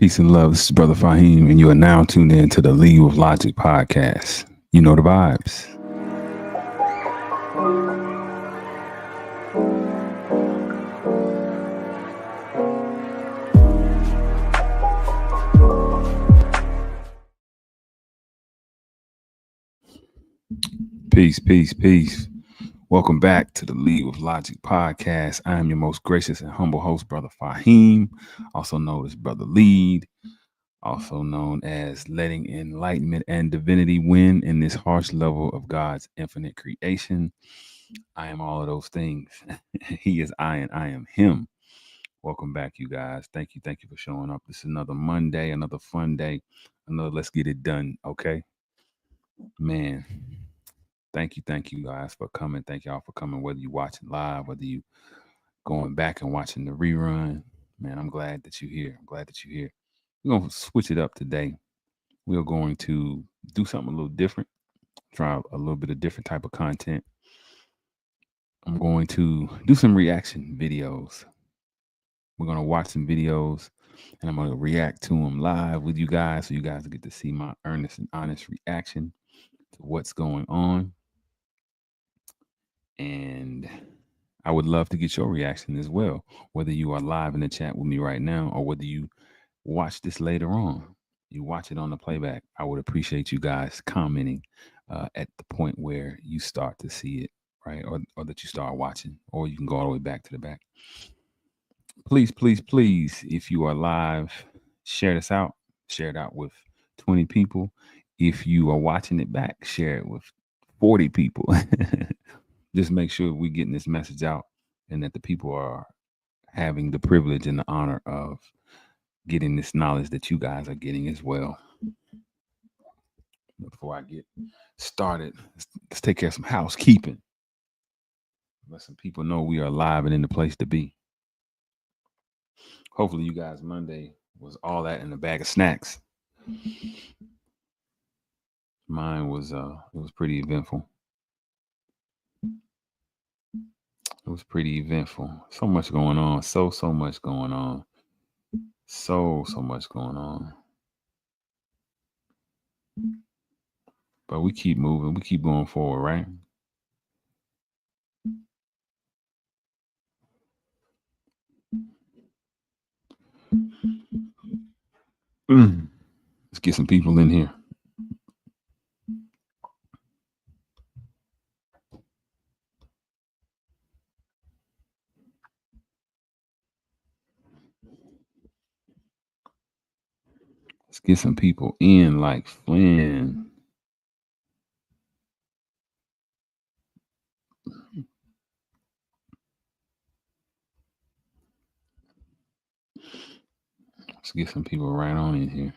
Peace and love. This is Brother Faheem, and you are now tuned in to the Lead with Logic podcast. You know the vibes. Peace, peace, peace. Welcome back to the Lead with Logic podcast. I am your most gracious and humble host, Brother Faheem, also known as Brother Lead, also known as letting enlightenment and divinity win in this harsh level of God's infinite creation. I am all of those things. He is I and I am him. Welcome back, you guys. Thank you for showing up. This is another Monday, another fun day, another let's get it done, okay? Man, thank you guys for coming. Thank y'all for coming, whether you watching live, whether you going back and watching the rerun. Man, I'm glad that you're here. I'm glad that you're here. We're going to switch it up today. We're going to do something a little different, try a little bit of different type of content. I'm going to do some reaction videos. We're going to watch some videos and I'm going to react to them live with you guys so you guys get to see my earnest and honest reaction to what's going on. And I would love to get your reaction as well, whether you are live in the chat with me right now or whether you watch this later on. You watch it on the playback. I would appreciate you guys commenting at the point where you start to see it, right? Or that you start watching, or you can go all the way back to the back. Please, if you are live, share this out. Share it out with 20 people. If you are watching it back, share it with 40 people. Just make sure we're getting this message out and that the people are having the privilege and the honor of getting this knowledge that you guys are getting as well. Before I get started, let's take care of some housekeeping. Let some people know we are live and in the place to be. Hopefully you guys Monday was all that in a bag of snacks. Mine was it was pretty eventful. It was pretty eventful. So much going on. So much going on. So much going on. But we keep moving. We keep going forward, right? Let's get some people in here. Let's get some people in like Flynn. Let's get some people right on in here.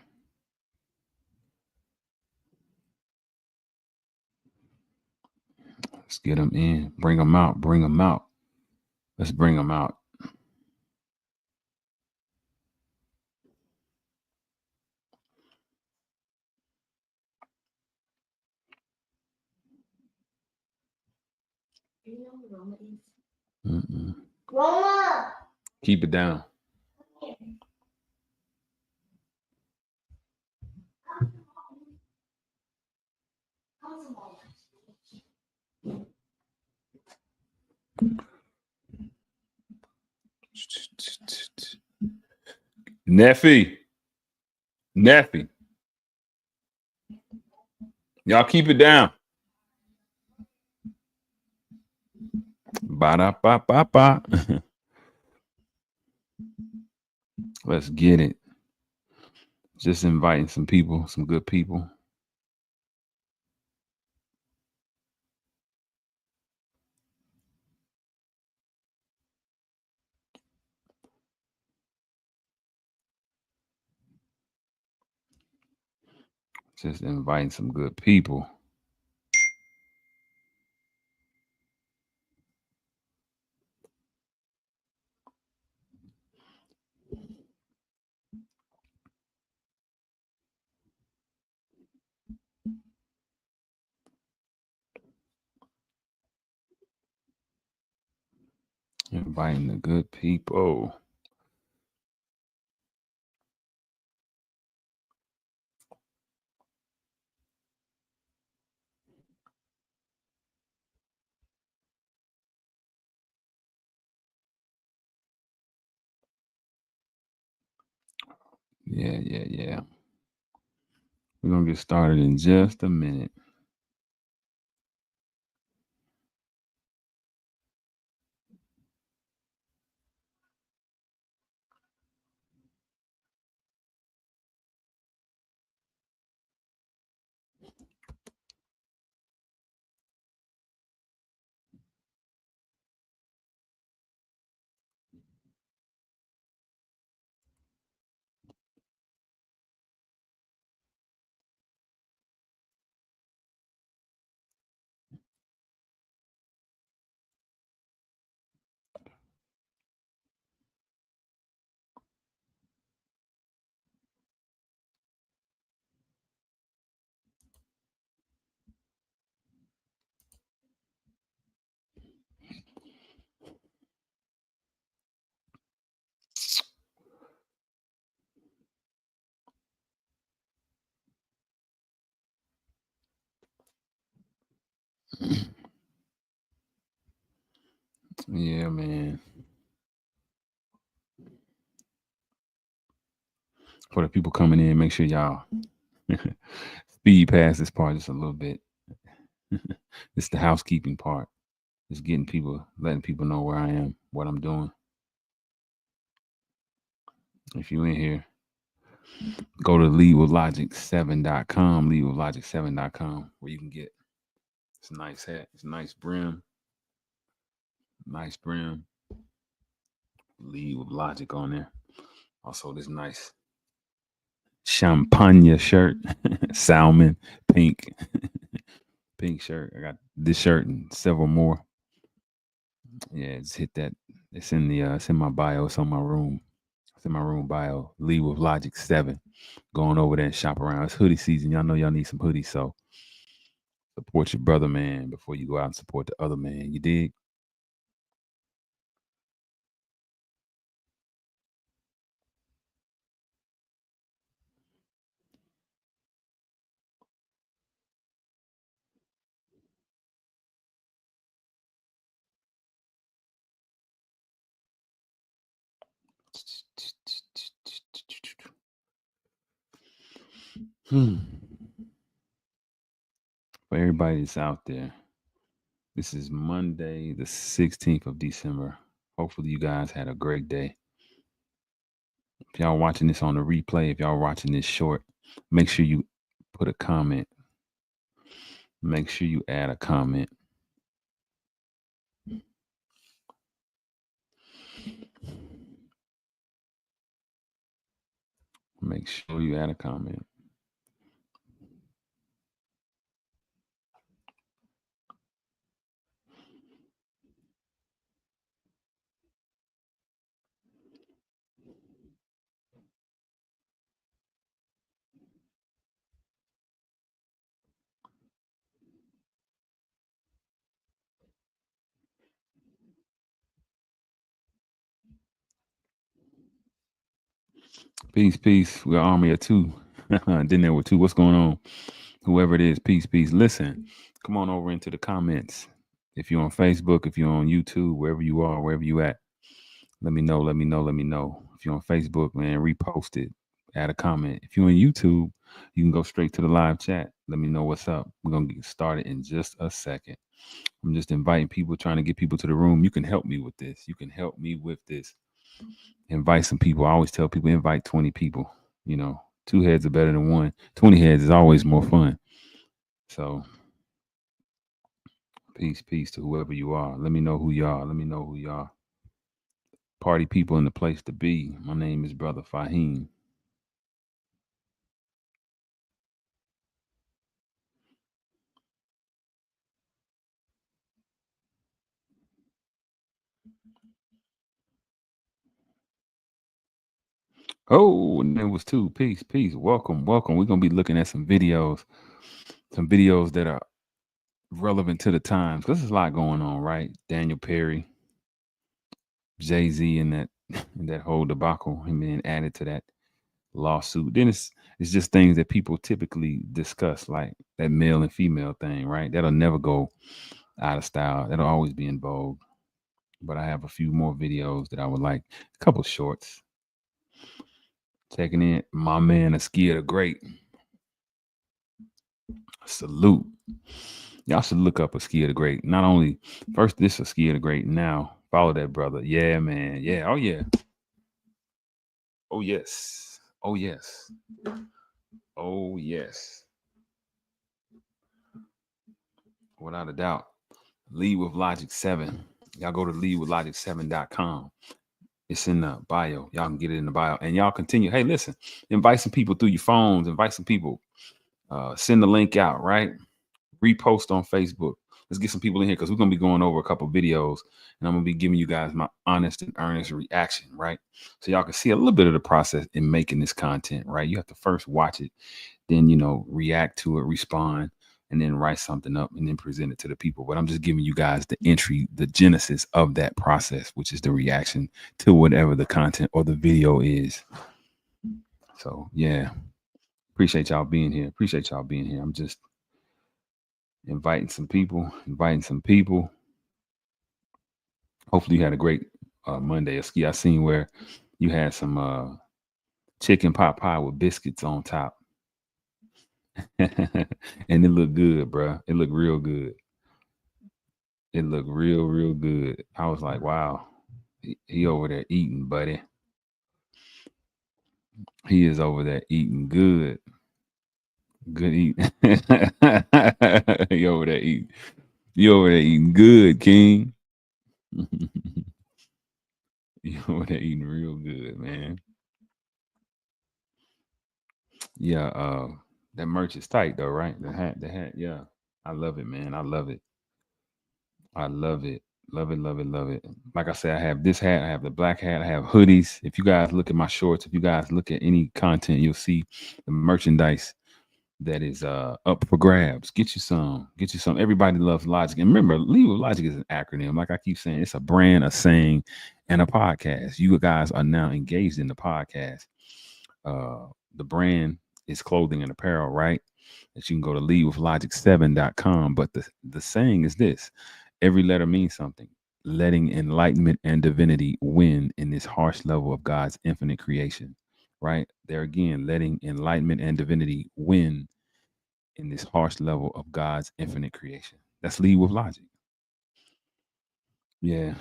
Let's get them in. Bring them out. Bring them out. Let's bring them out. Roma. Keep it down. Neffy. Y'all keep it down. Ba-da-ba-ba-ba. Let's get it. Just inviting some people, some good people. Just inviting some good people. Inviting the good people. Yeah. We're gonna get started in just a minute. Yeah, man. For the people coming in, make sure y'all speed past this part just a little bit. It's the housekeeping part. Just getting people, letting people know where I am, what I'm doing. If you in here, go to leadwithlogic7.com, leadwithlogic7.com, where you can get it's a nice hat, it's a nice brim, lead with logic on there. Also, this nice champagne shirt, salmon, pink, pink shirt. I got this shirt and several more. Yeah, just hit that. It's in my bio. It's on my room. It's in my room bio. Lead with Logic 7. Going over there and shop around. It's hoodie season. Y'all know y'all need some hoodies. So support your brother, man, before you go out and support the other man. You dig? Hmm. For everybody that's out there, this is Monday, the 16th of December. Hopefully, you guys had a great day. If y'all watching this on the replay, if y'all watching this short, make sure you put a comment. Make sure you add a comment. Make sure you add a comment. Peace. We're army of two. Then there were two. What's going on? Whoever it is, peace. Listen, come on over into the comments. If you're on Facebook, if you're on YouTube, wherever you are, wherever you at, let me know. If you're on Facebook, man, repost it. Add a comment. If you're on YouTube, you can go straight to the live chat. Let me know what's up. We're gonna get started in just a second. I'm just inviting people, trying to get people to the room. You can help me with this. Invite some people. I always tell people invite 20 people. You know, two heads are better than one. 20 heads is always more fun. So peace to whoever you are. Let me know who you are. Party people in the place to be. My name is Brother Faheem. Oh, and there was two. Peace. Welcome. We're gonna be looking at some videos that are relevant to the times. Because there's a lot going on, right? Daniel Perry, Jay-Z, and that and that whole debacle, him being added to that lawsuit. Then it's just things that people typically discuss, like that male and female thing, right? That'll never go out of style. That'll always be in vogue. But I have a few more videos that I would like, a couple shorts Checking in. My man, Askia the Great. Salute. Y'all should look up Askia the Great. Not only first this Askia the Great, now follow that brother. Yeah, man. Yeah. Oh yeah. Oh yes. Oh yes. Oh yes. Without a doubt. Lead with Logic 7. Y'all go to leadwithlogic7.com. It's in the bio. Y'all can get it in the bio. And y'all continue. Hey, listen, invite some people through your phones, invite some people. Send the link out, right? Repost on Facebook. Let's get some people in here because we're gonna be going over a couple videos, and I'm gonna be giving you guys my honest and earnest reaction, right? So y'all can see a little bit of the process in making this content, right? You have to first watch it, then react to it, respond, and then write something up and then present it to the people. But I'm just giving you guys the entry, the genesis of that process, which is the reaction to whatever the content or the video is. So yeah, appreciate y'all being here. Appreciate y'all being here. I'm just inviting some people, Hopefully you had a great Monday. Ski, I seen where you had some chicken pot pie with biscuits on top. And it looked good, bro. It looked real good. It looked real good. I was like, wow, he over there eating, buddy. He is over there eating good. Good eating. He over there eating. You over there eating good, King. You over there eating real good, man. Yeah, that merch is tight though, right? The hat, yeah. I love it, man. I love it. I love it. Love it, love it, love it. Like I said, I have this hat, I have the black hat, I have hoodies. If you guys look at my shorts, if you guys look at any content, you'll see the merchandise that is up for grabs. Get you some. Get you some. Everybody loves Logic. And remember, Lead with Logic is an acronym. Like I keep saying, it's a brand, a saying, and a podcast. You guys are now engaged in the podcast. The brand is clothing and apparel, right? That you can go to leadwithlogic7.com. But the saying is this: every letter means something. Letting enlightenment and divinity win in this harsh level of God's infinite creation. Right? There again, letting enlightenment and divinity win in this harsh level of God's infinite creation. That's Lead with Logic. Yeah.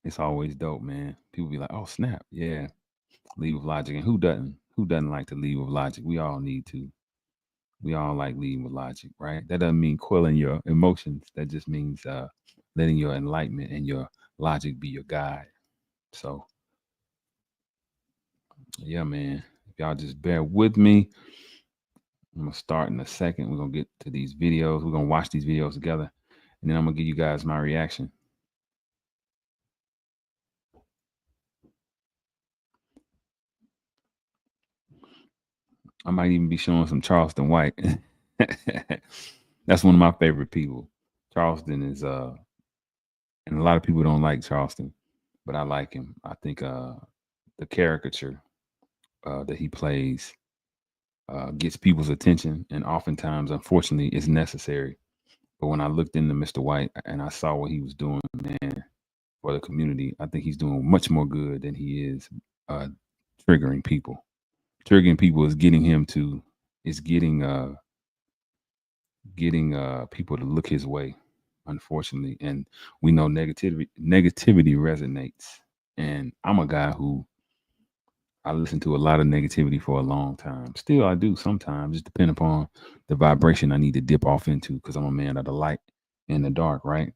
It's always dope, man. People be like, oh snap. Yeah. Lead with Logic. And who doesn't? Who doesn't like to lead with logic? We all need to. We all like leading with logic, right? That doesn't mean quelling your emotions. That just means letting your enlightenment and your logic be your guide. So, yeah, man. If y'all just bear with me, I'm gonna start in a second. We're gonna get to these videos. We're gonna watch these videos together, and then I'm gonna give you guys my reaction. I might even be showing some Charleston White. That's one of my favorite people. Charleston is and a lot of people don't like Charleston, but I like him. I think the caricature that he plays gets people's attention, and oftentimes, unfortunately, it's necessary. But when I looked into Mr. White and I saw what he was doing, man, for the community, I think he's doing much more good than he is uh, triggering people. Triggering people is getting him to is getting people to look his way, unfortunately. And we know negativity resonates. And I'm a guy who I listen to a lot of negativity for a long time. Still, I do sometimes, just depending upon the vibration I need to dip off into because I'm a man of the light and the dark, right?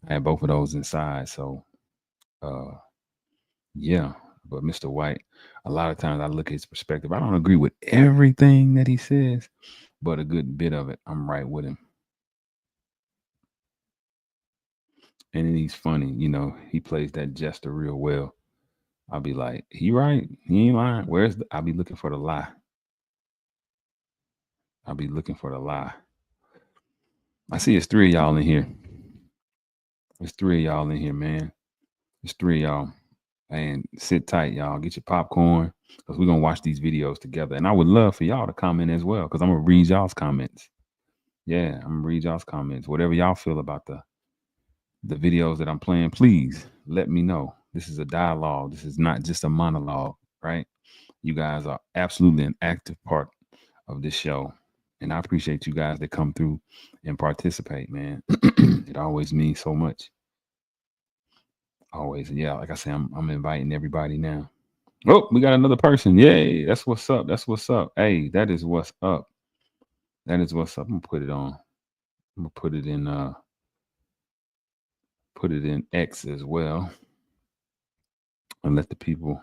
I have both of those inside. So, uh, yeah. But Mr. White, a lot of times I look at his perspective. I don't agree with everything that he says, but a good bit of it, I'm right with him. And then he's funny, he plays that jester real well. I'll be like, he right, he ain't lying. I'll be looking for the lie. I'll be looking for the lie. I see it's three of y'all in here. There's three of y'all in here, man. There's three of y'all. And sit tight, y'all. Get your popcorn because we're gonna watch these videos together. And I would love for y'all to comment as well, because I'm gonna read y'all's comments. Yeah, I'm gonna read y'all's comments. Whatever y'all feel about the videos that I'm playing, please let me know. This is a dialogue. This is not just a monologue, right? You guys are absolutely an active part of this show. And I appreciate you guys that come through and participate, man. It always means so much. Always. And yeah, like I said, I'm inviting everybody now. Oh, we got another person. Yay. That's what's up. That's what's up. Hey, that is what's up. That is what's up. I'm gonna put it on. I'm gonna put it in X as well. And let the people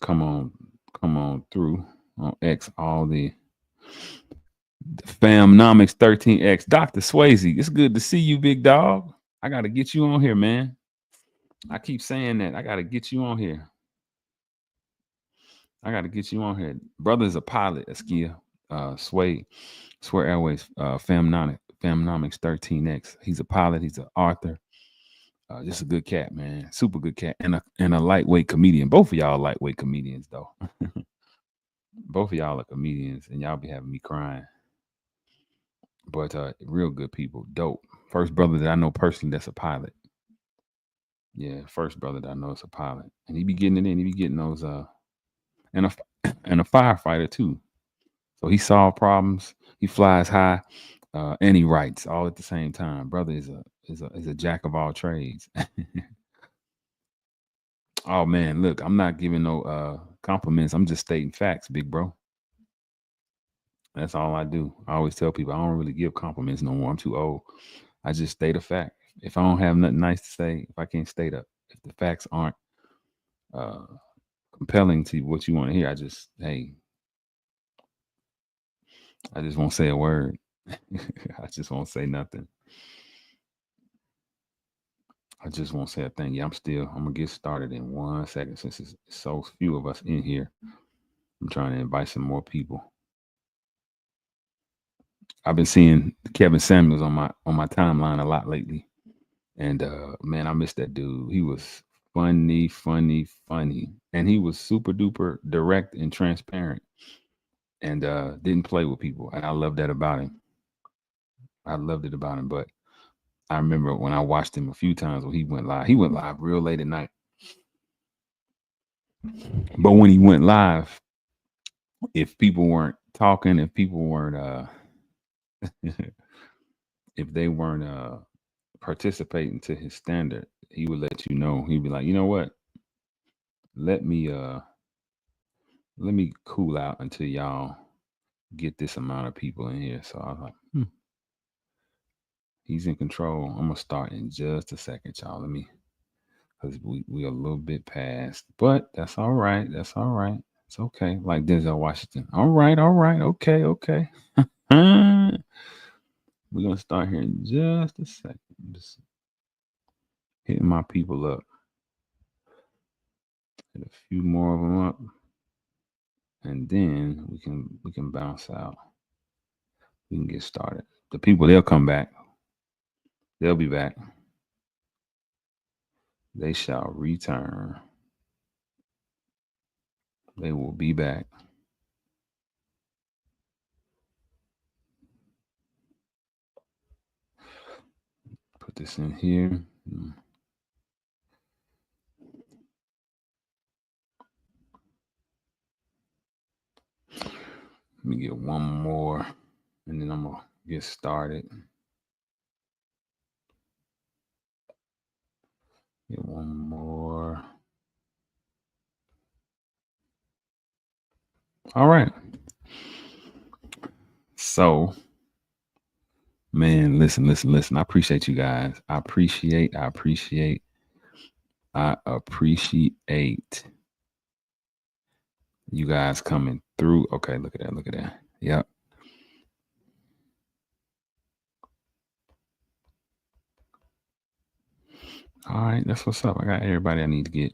come on come on through on X. All the Famnomics 13X. Dr. Swayze, it's good to see you, big dog. I gotta get you on here, man. I keep saying that. I gotta get you on here. I gotta get you on here. Brother's a pilot, Askia. Swear Airways, Famnomics 13X. He's a pilot, he's an author. Just a good cat, man. Super good cat. And a lightweight comedian. Both of y'all are lightweight comedians, though. Both of y'all are comedians, and y'all be having me crying. But real good people. Dope. First brother that I know personally that's a pilot. Yeah, first brother that I know is a pilot. And he be getting it in. He be getting those and a and a firefighter too. So he solves problems. He flies high, and he writes all at the same time. Brother is a jack of all trades. Oh man, look, I'm not giving no compliments. I'm just stating facts, big bro. That's all I do. I always tell people I don't really give compliments no more. I'm too old. I just state a fact. If I don't have nothing nice to say, if I can't state up, if the facts aren't uh, compelling to what you want to hear, I just won't say a word. I just won't say nothing. I just won't say a thing. Yeah, I'm gonna get started in 1 second since it's so few of us in here. I'm trying to invite some more people. I've been seeing Kevin Samuels on my timeline a lot lately. And man, I miss that dude. He was funny, funny, funny. And he was super duper direct and transparent and didn't play with people. And I love that about him. I loved it about him. But I remember when I watched him a few times when he went live real late at night. But when he went live, if people weren't talking, if people weren't if they weren't participating to his standard, he would let you know. He'd be like, you know what? Let me cool out until y'all get this amount of people in here. So I was like, he's in control. I'm gonna start in just a second, y'all. Let me, because we a little bit past, but that's all right. That's all right. It's okay. Like Denzel Washington. All right, okay, okay. We're gonna start here in just a second. Just hitting my people up. Hit a few more of them up, and then we can bounce out. We can get started. The people, they'll come back. They'll be back. They shall return. They will be back. Put this in here. Let me get one more, and then I'm gonna get started. Get one more. All right. So, man, listen. I appreciate you guys. I appreciate you guys coming through. Okay, look at that. Yep. All right, that's what's up. I got everybody I need to get.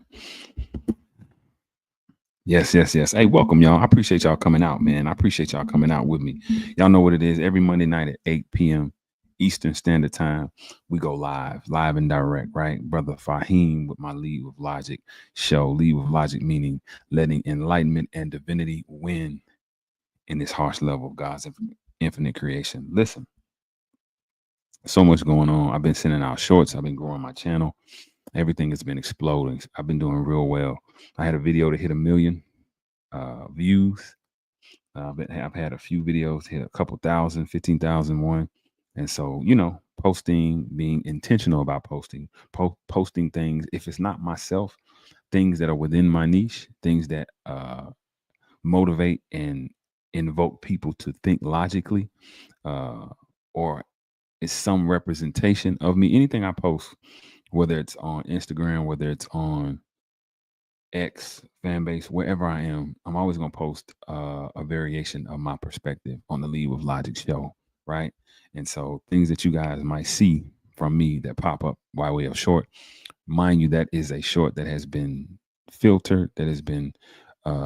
Yes. Hey, welcome, y'all. I appreciate y'all coming out, man. I appreciate y'all coming out with me. Y'all know what it is. Every Monday night at 8 p.m. Eastern Standard Time, we go live and direct, right? Brother Faheem with my Lead with Logic show. Lead with Logic meaning letting enlightenment and divinity win in this harsh level of God's infinite creation. Listen, so much going on. I've been sending out shorts. I've been growing my channel. Everything has been exploding. I've been doing real well. I had a video to hit 1 million. views. I've had a few videos hit a couple thousand, 15,000 one. And so, posting, being intentional about posting, posting things, if it's not myself, things that are within my niche, things that motivate and invoke people to think logically, uh, or is some representation of me. Anything I post, whether it's on Instagram, whether it's on X fan base, wherever I am, I'm always going to post a variation of my perspective on the Lead with Logic show, right? And so things that you guys might see from me that pop up by way of short, mind you, that is a short that has been filtered, that has been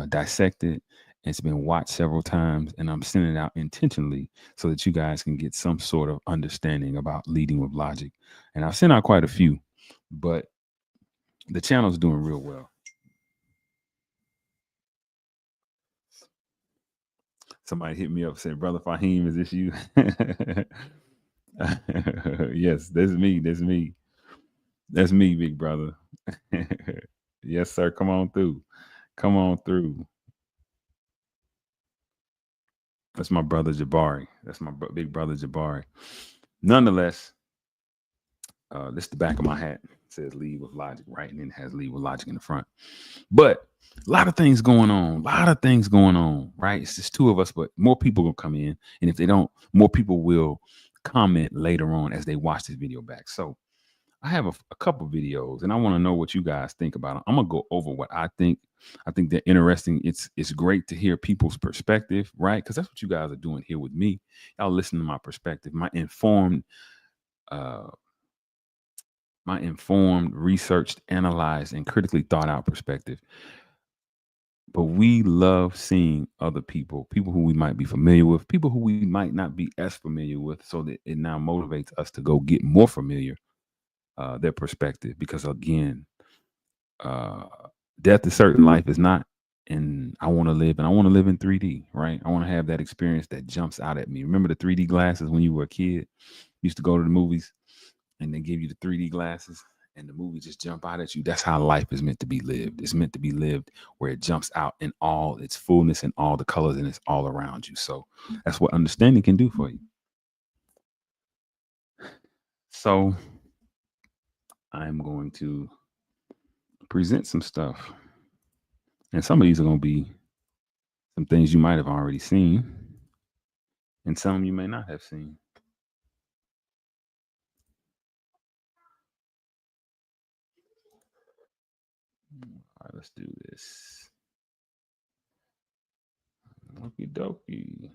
dissected. It's been watched several times, and I'm sending it out intentionally so that you guys can get some sort of understanding about leading with logic. And I've sent out quite a few, but the channel's doing real well. Somebody hit me up and said, "Brother Faheem, is this you?" Yes, that's me. That's me. That's me, big brother. Yes, sir. Come on through. Come on through. That's my brother Jabari. That's my big brother Jabari. Nonetheless, this is the back of my hat. It says "Lead with Logic," right, and then it has "Lead with Logic" in the front. But a lot of things going on. A lot of things going on, right? It's just two of us, but more people will come in, and if they don't, more people will comment later on as they watch this video back. So I have a couple videos, and I want to know what you guys think about them. I'm gonna go over what I think. I think they're interesting. It's great to hear people's perspective, right? Because that's what you guys are doing here with me. Y'all listen to my perspective, uh, my informed, researched, analyzed, and critically thought out perspective. But we love seeing other people who we might be familiar with, people who we might not be as familiar with, so that it now motivates us to go get more familiar their perspective. Because again, uh, death is certain, life is not. And I want to live in 3D, right? I want to have that experience that jumps out at me. Remember the 3D glasses when you were a kid? You used to go to the movies and they give you the 3D glasses and the movie just jump out at you. That's how life is meant to be lived. It's meant to be lived where it jumps out in all its fullness and all the colors and it's all around you. So that's what understanding can do for you. So I'm going to present some stuff. And some of these are going to be some things you might have already seen, and some you may not have seen. All right, let's do this. Okie dokie.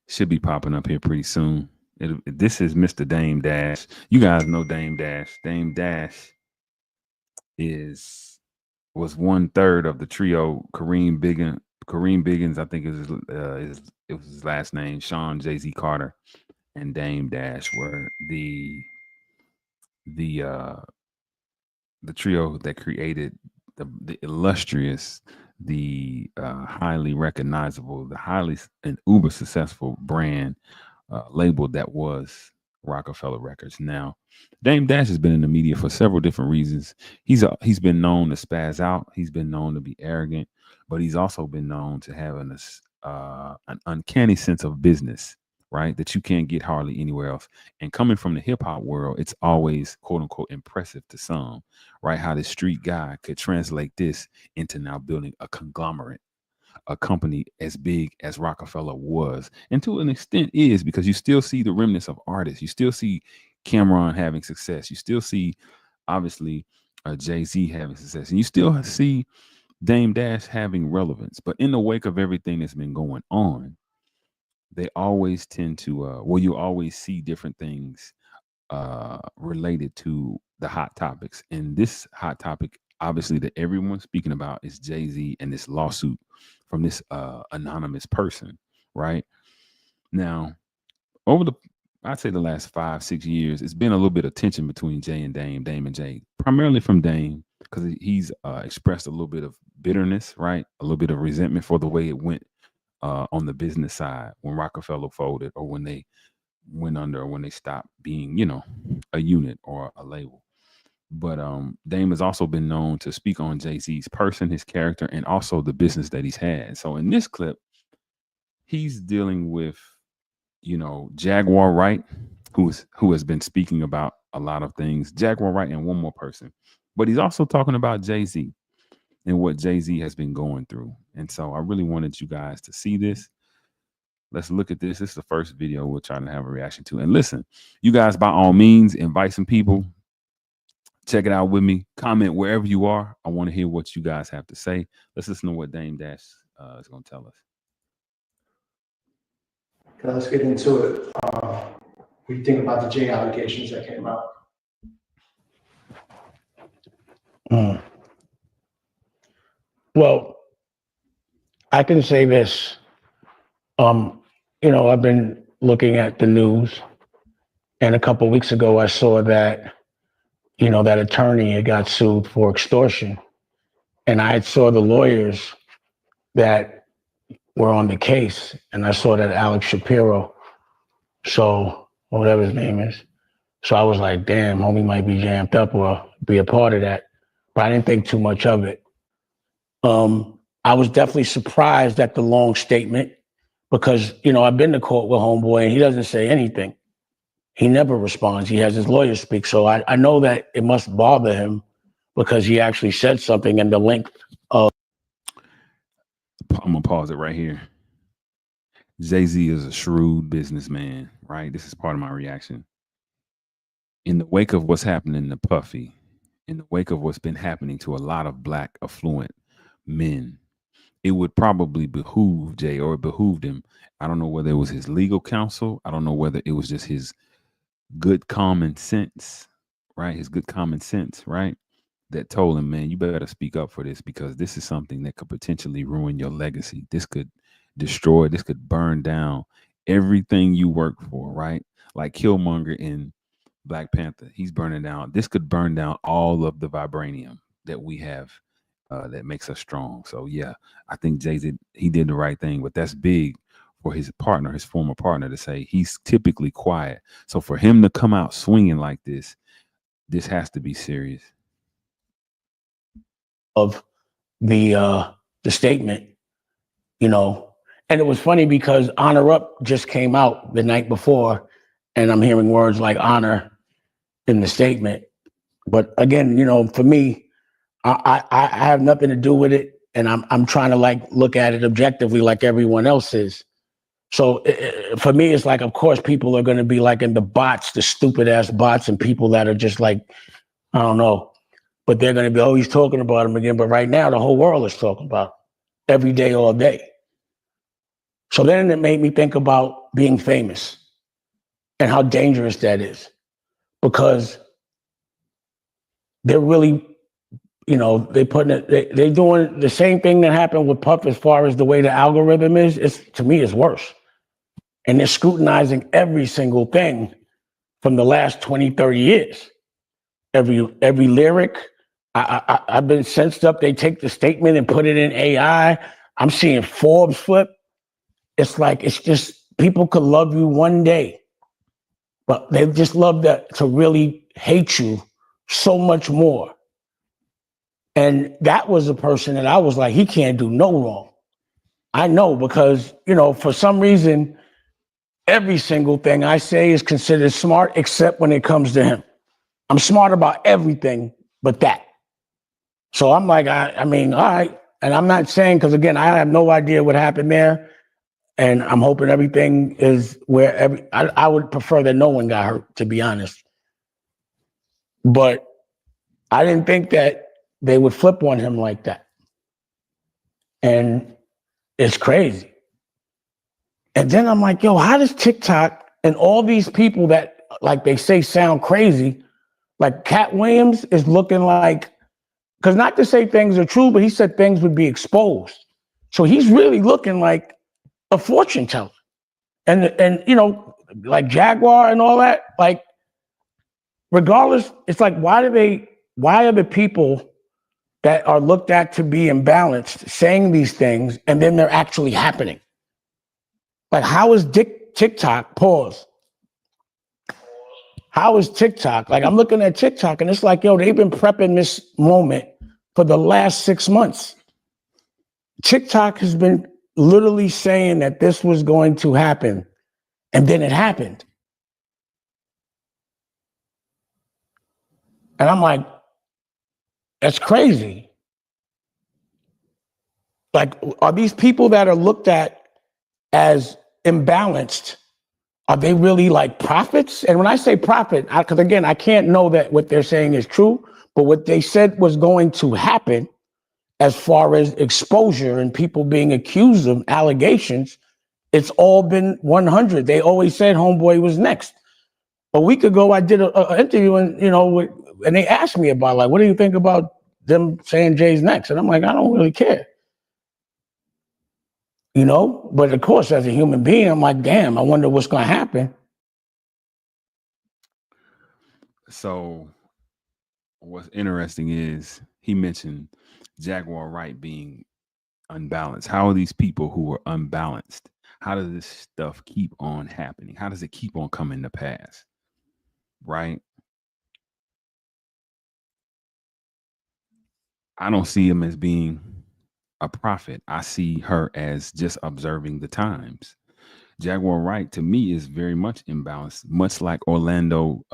Should be popping up here pretty soon. This is Mr. Dame Dash. You guys know Dame Dash. Dame Dash is was 1/3 of the trio. Kareem Biggins, I think it was his last name. Sean Jay-Z Carter and Dame Dash were the the trio that created the illustrious, the highly recognizable, the highly and uber successful brand label that was Rockefeller Records. Now, Dame Dash has been in the media for several different reasons. He's been known to spaz out. He's been known to be arrogant, but he's also been known to have an uncanny sense of business, right? That you can't get hardly anywhere else. And coming from the hip hop world, it's always quote unquote impressive to some, right? How this street guy could translate this into now building a conglomerate, a company as big as Rockefeller was, and to an extent is, because you still see the remnants of artists. You still see Cameron having success. You still see, obviously, Jay-Z having success, and you still see Dame Dash having relevance. But in the wake of everything that's been going on, they always tend to, you always see different things related to the hot topics. And this hot topic, obviously, that everyone's speaking about is Jay-Z and this lawsuit from this anonymous person, right? Now, over I'd say the last 5, 6 years, it's been a little bit of tension between Jay and Dame, Dame and Jay, primarily from Dame, because he's expressed a little bit of bitterness, right? A little bit of resentment for the way it went on the business side when Rockefeller folded, or when they went under, or when they stopped being, a unit or a label. But Dame has also been known to speak on Jay-Z's person, his character, and also the business that he's had. So in this clip, he's dealing with, Jaguar Wright, who has been speaking about a lot of things. Jaguar Wright and one more person. But he's also talking about Jay-Z and what Jay-Z has been going through. And so I really wanted you guys to see this. Let's look at this. This is the first video we're trying to have a reaction to. And listen, you guys, by all means, invite some people. Check it out with me. Comment wherever you are. I want to hear what you guys have to say. Let's listen to what Dame Dash is going to tell us. Okay, let's get into it. What do you think about the Jay allegations that came out? Well, I can say this. I've been looking at the news, and a couple of weeks ago, I saw that, that attorney had got sued for extortion, and I saw the lawyers that were on the case, and I saw that Alex Shapiro, so whatever his name is. So I was like, damn, homie might be jammed up or be a part of that, but I didn't think too much of it. I was definitely surprised at the long statement because, I've been to court with homeboy and he doesn't say anything. He never responds. He has his lawyer speak. So I know that it must bother him because he actually said something and the length of. I'm going to pause it right here. Jay-Z is a shrewd businessman, right? This is part of my reaction. In the wake of what's happening to Puffy, in the wake of what's been happening to a lot of Black affluent men, it would probably behoove Jay, or it behooved him. I don't know whether it was his legal counsel. I don't know whether it was just his good common sense, right? His good common sense, right? That told him, man, you better speak up for this because this is something that could potentially ruin your legacy. This could destroy, this could burn down everything you work for, right? Like Killmonger in Black Panther, he's burning down. This could burn down all of the vibranium that we have that makes us strong. So yeah, I think Jay-Z, he did the right thing, but that's big for his partner, his former partner, to say he's typically quiet. So for him to come out swinging like this has to be serious. Of the statement, and it was funny because Honor Up just came out the night before, and I'm hearing words like honor in the statement. But again, for me, I have nothing to do with it, and I'm trying to look at it objectively like everyone else is. So for me, it's like, of course, people are going to be like in the bots, the stupid ass bots, and people that are just like, I don't know, but they're going to be always talking about him again. But right now, the whole world is talking about him every day, all day. So then it made me think about being famous and how dangerous that is, because they're really, they're doing the same thing that happened with Puff as far as the way the algorithm is. To me, it's worse. And they're scrutinizing every single thing from the last 20, 30 years. Every lyric. I've been sensed up. They take the statement and put it in AI. I'm seeing Forbes flip. It's just people could love you one day, but they just love to really hate you so much more. And that was a person that I was like, he can't do no wrong. I know, because, for some reason, every single thing I say is considered smart, except when it comes to him. I'm smart about everything but that. So I'm like, I mean, all right. And I'm not saying, because again, I have no idea what happened there. And I'm hoping everything is where I would prefer that no one got hurt, to be honest. But I didn't think that they would flip on him like that. And it's crazy. And then I'm like, yo, how does TikTok and all these people that, like they say, sound crazy, like Cat Williams is looking like, because not to say things are true, but he said things would be exposed. So he's really looking like a fortune teller. And like Jaguar and all that, like, regardless, it's like, why are the people that are looked at to be imbalanced saying these things and then they're actually happening? Like, how is TikTok, pause, How is TikTok? Like, I'm looking at TikTok and it's like, yo, they've been prepping this moment for the last 6 months. TikTok has been literally saying that this was going to happen, and then it happened. And I'm like, that's crazy. Like, are these people that are looked at as imbalanced, are they really like prophets? And when I say prophet, because again, I can't know that what they're saying is true, but what they said was going to happen as far as exposure and people being accused of allegations, it's all been 100. They always said Homeboy was next. A week ago, I did an interview, and and they asked me about, like, what do you think about them saying Jay's next? And I'm like, I don't really care. But of course, as a human being, I'm like, damn, I wonder what's going to happen. So what's interesting is he mentioned Jaguar Wright being unbalanced. How are these people who are unbalanced? How does this stuff keep on happening? How does it keep on coming to pass? Right? I don't see him as being a prophet. I see her as just observing the times. Jaguar Wright to me is very much imbalanced, much like Orlando.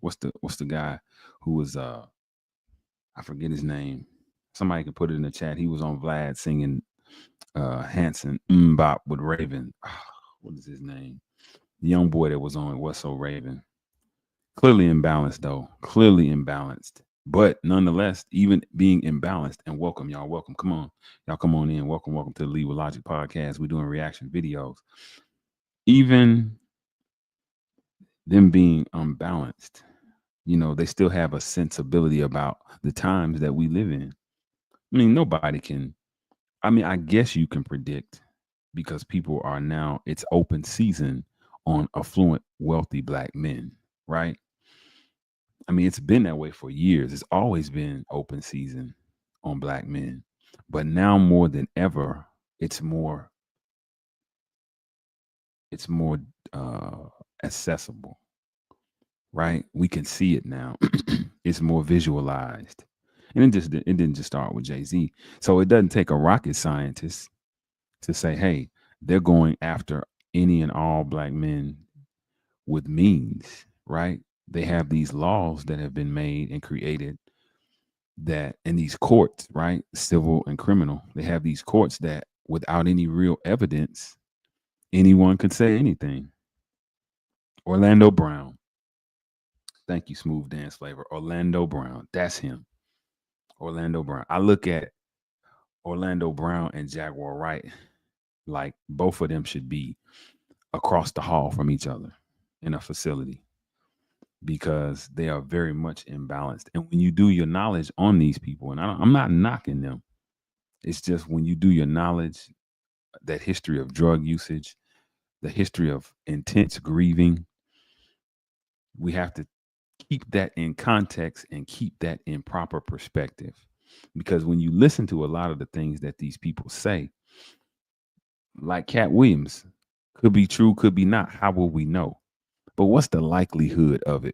What's the guy who was I forget his name. Somebody could put it in the chat. He was on Vlad singing Hanson Bop with Raven. What is his name? The young boy that was on What's So Raven. Clearly imbalanced though. Clearly imbalanced. But nonetheless, even being imbalanced, and welcome, y'all. Welcome. Come on. Y'all come on in. Welcome to the Lead with Logic podcast. We're doing reaction videos. Even them being unbalanced, they still have a sensibility about the times that we live in. I mean, nobody can. I mean, I guess you can predict because people are now, it's open season on affluent, wealthy black men, right? I mean, it's been that way for years. It's always been open season on black men. But now more than ever, it's more uh accessible, right? We can see it now. It's more visualized. And it didn't just start with Jay-Z. So it doesn't take a rocket scientist to say, hey, they're going after any and all black men with means, right? They have these laws that have been made and created that in these courts, right? Civil and criminal. They have these courts that without any real evidence, anyone could say anything. Orlando Brown. Thank you, Smooth Dance Flavor. Orlando Brown. That's him. Orlando Brown. I look at Orlando Brown and Jaguar Wright like both of them should be across the hall from each other in a facility because they are very much imbalanced. And when you do your knowledge on these people, and I'm not knocking them, it's just when you do your knowledge, that history of drug usage, the history of intense grieving, we have to keep that in context and keep that in proper perspective. Because when you listen to a lot of the things that these people say, like Cat Williams, could be true, could be not. How will we know? But what's the likelihood of it?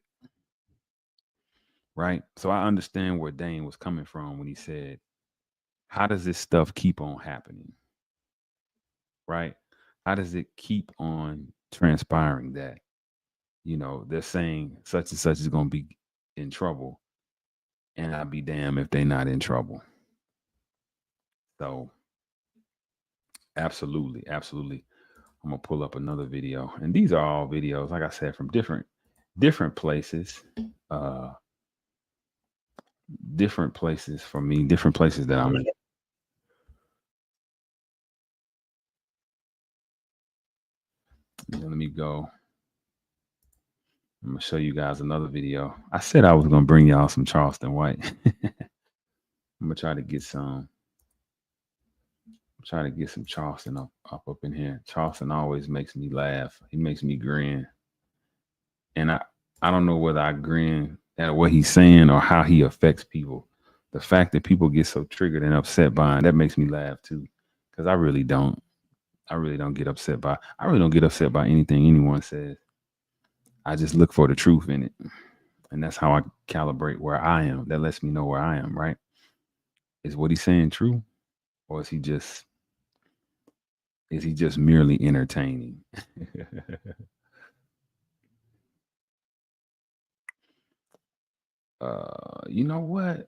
Right? So I understand where Dane was coming from when he said, how does this stuff keep on happening? Right? How does it keep on transpiring that, they're saying such and such is going to be in trouble, and I'll be damned if they're not in trouble. So absolutely, absolutely. I'm gonna pull up another video, and these are all videos, like I said, from different places, different places for me, different places that I'm in. Let me go. I'm gonna show you guys another video. I said I was gonna bring y'all some Charleston White. I'm gonna try to get some. Try to get some Charleston up in here. Charleston always makes me laugh. He makes me grin. And I don't know whether I grin at what he's saying or how he affects people. The fact that people get so triggered and upset by him, that makes me laugh too. Because I really don't. I really don't get upset by anything anyone says. I just look for the truth in it. And that's how I calibrate where I am. That lets me know where I am, right? Is what he's saying true? Or is he just merely entertaining? You know what?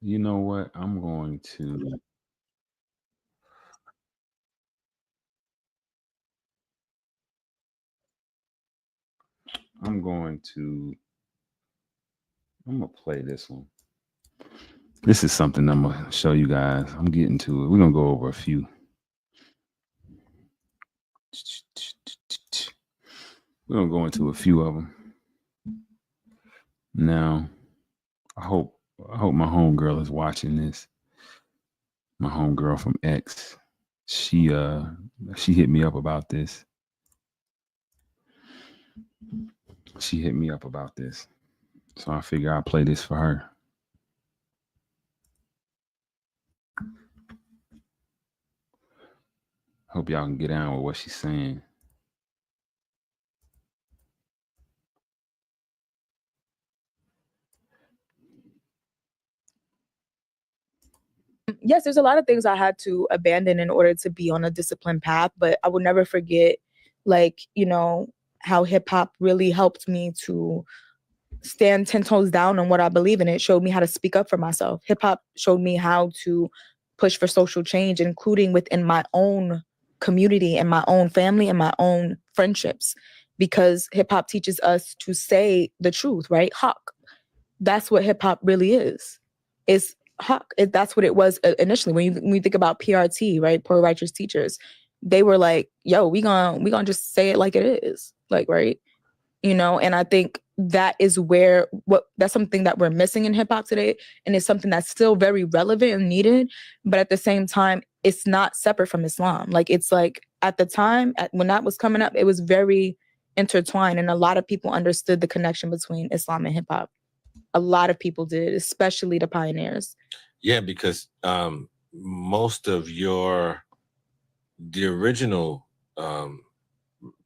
You know what? I'm going to I'm gonna play this one. This is something I'm gonna show you guys. I'm getting to it. We're gonna go over a few. We're gonna go into a few of them. Now, I hope I hope my homegirl is watching this. My homegirl from X. She uh she hit me up about this. She hit me up about this. So I figure I'll play this for her. Hope y'all can get down with what she's saying. Yes, there's a lot of things I had to abandon in order to be on a disciplined path, but I will never forget, like, how hip hop really helped me to stand 10 toes down on what I believe in. It showed me how to speak up for myself. Hip hop showed me how to push for social change, including within my own community and my own family and my own friendships, because hip hop teaches us to say the truth, right? Hawk. That's what hip hop really is. It's hawk. That's what it was initially. When you think about PRT, right? Poor righteous teachers, they were like, "Yo, we gonna just say it like it is," like, right? And I think that is where that's something that we're missing in hip hop today, and it's something that's still very relevant and needed, but at the same time, it's not separate from Islam. Like, it's like at the time when that was coming up, it was very intertwined, and a lot of people understood the connection between Islam and hip hop. A lot of people did, especially the pioneers. Yeah, because most of the original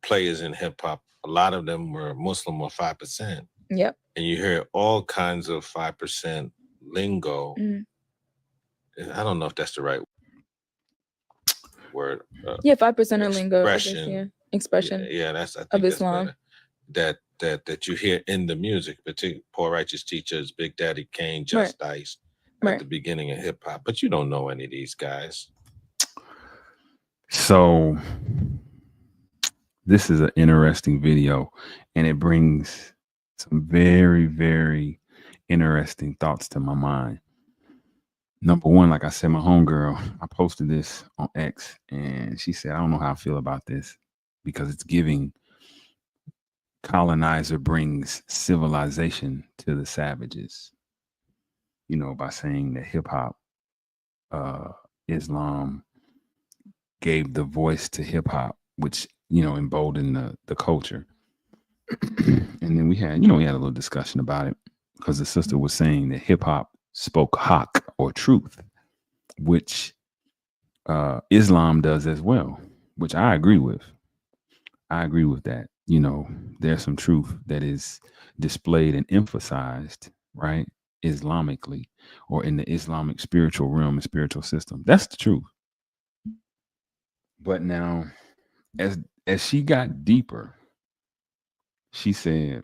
players in hip hop, a lot of them were Muslim or 5%. Yep. And you hear all kinds of 5% lingo. Mhm. I don't know if that's the right word. Yeah, 5% of lingo, I guess, Expression. yeah. Expression Yeah, I think of that's Islam. better. That you hear in the music, particularly Poor Righteous Teachers, Big Daddy Kane, Just Ice, at the beginning of hip hop. But you don't know any of these guys. So this is an interesting video, and it brings some very, very interesting thoughts to my mind. Number one, like I said, my homegirl, I posted this on X, and she said, I don't know how I feel about this because it's giving colonizer brings civilization to the savages, by saying that hip hop, Islam gave the voice to hip hop, which, emboldened the culture. And then we had a little discussion about it because the sister was saying that hip hop spoke haq or truth, which Islam does as well, which I agree with. I agree with that. There's some truth that is displayed and emphasized, right? Islamically or in the Islamic spiritual realm and spiritual system. That's the truth. But now, as she got deeper, she said,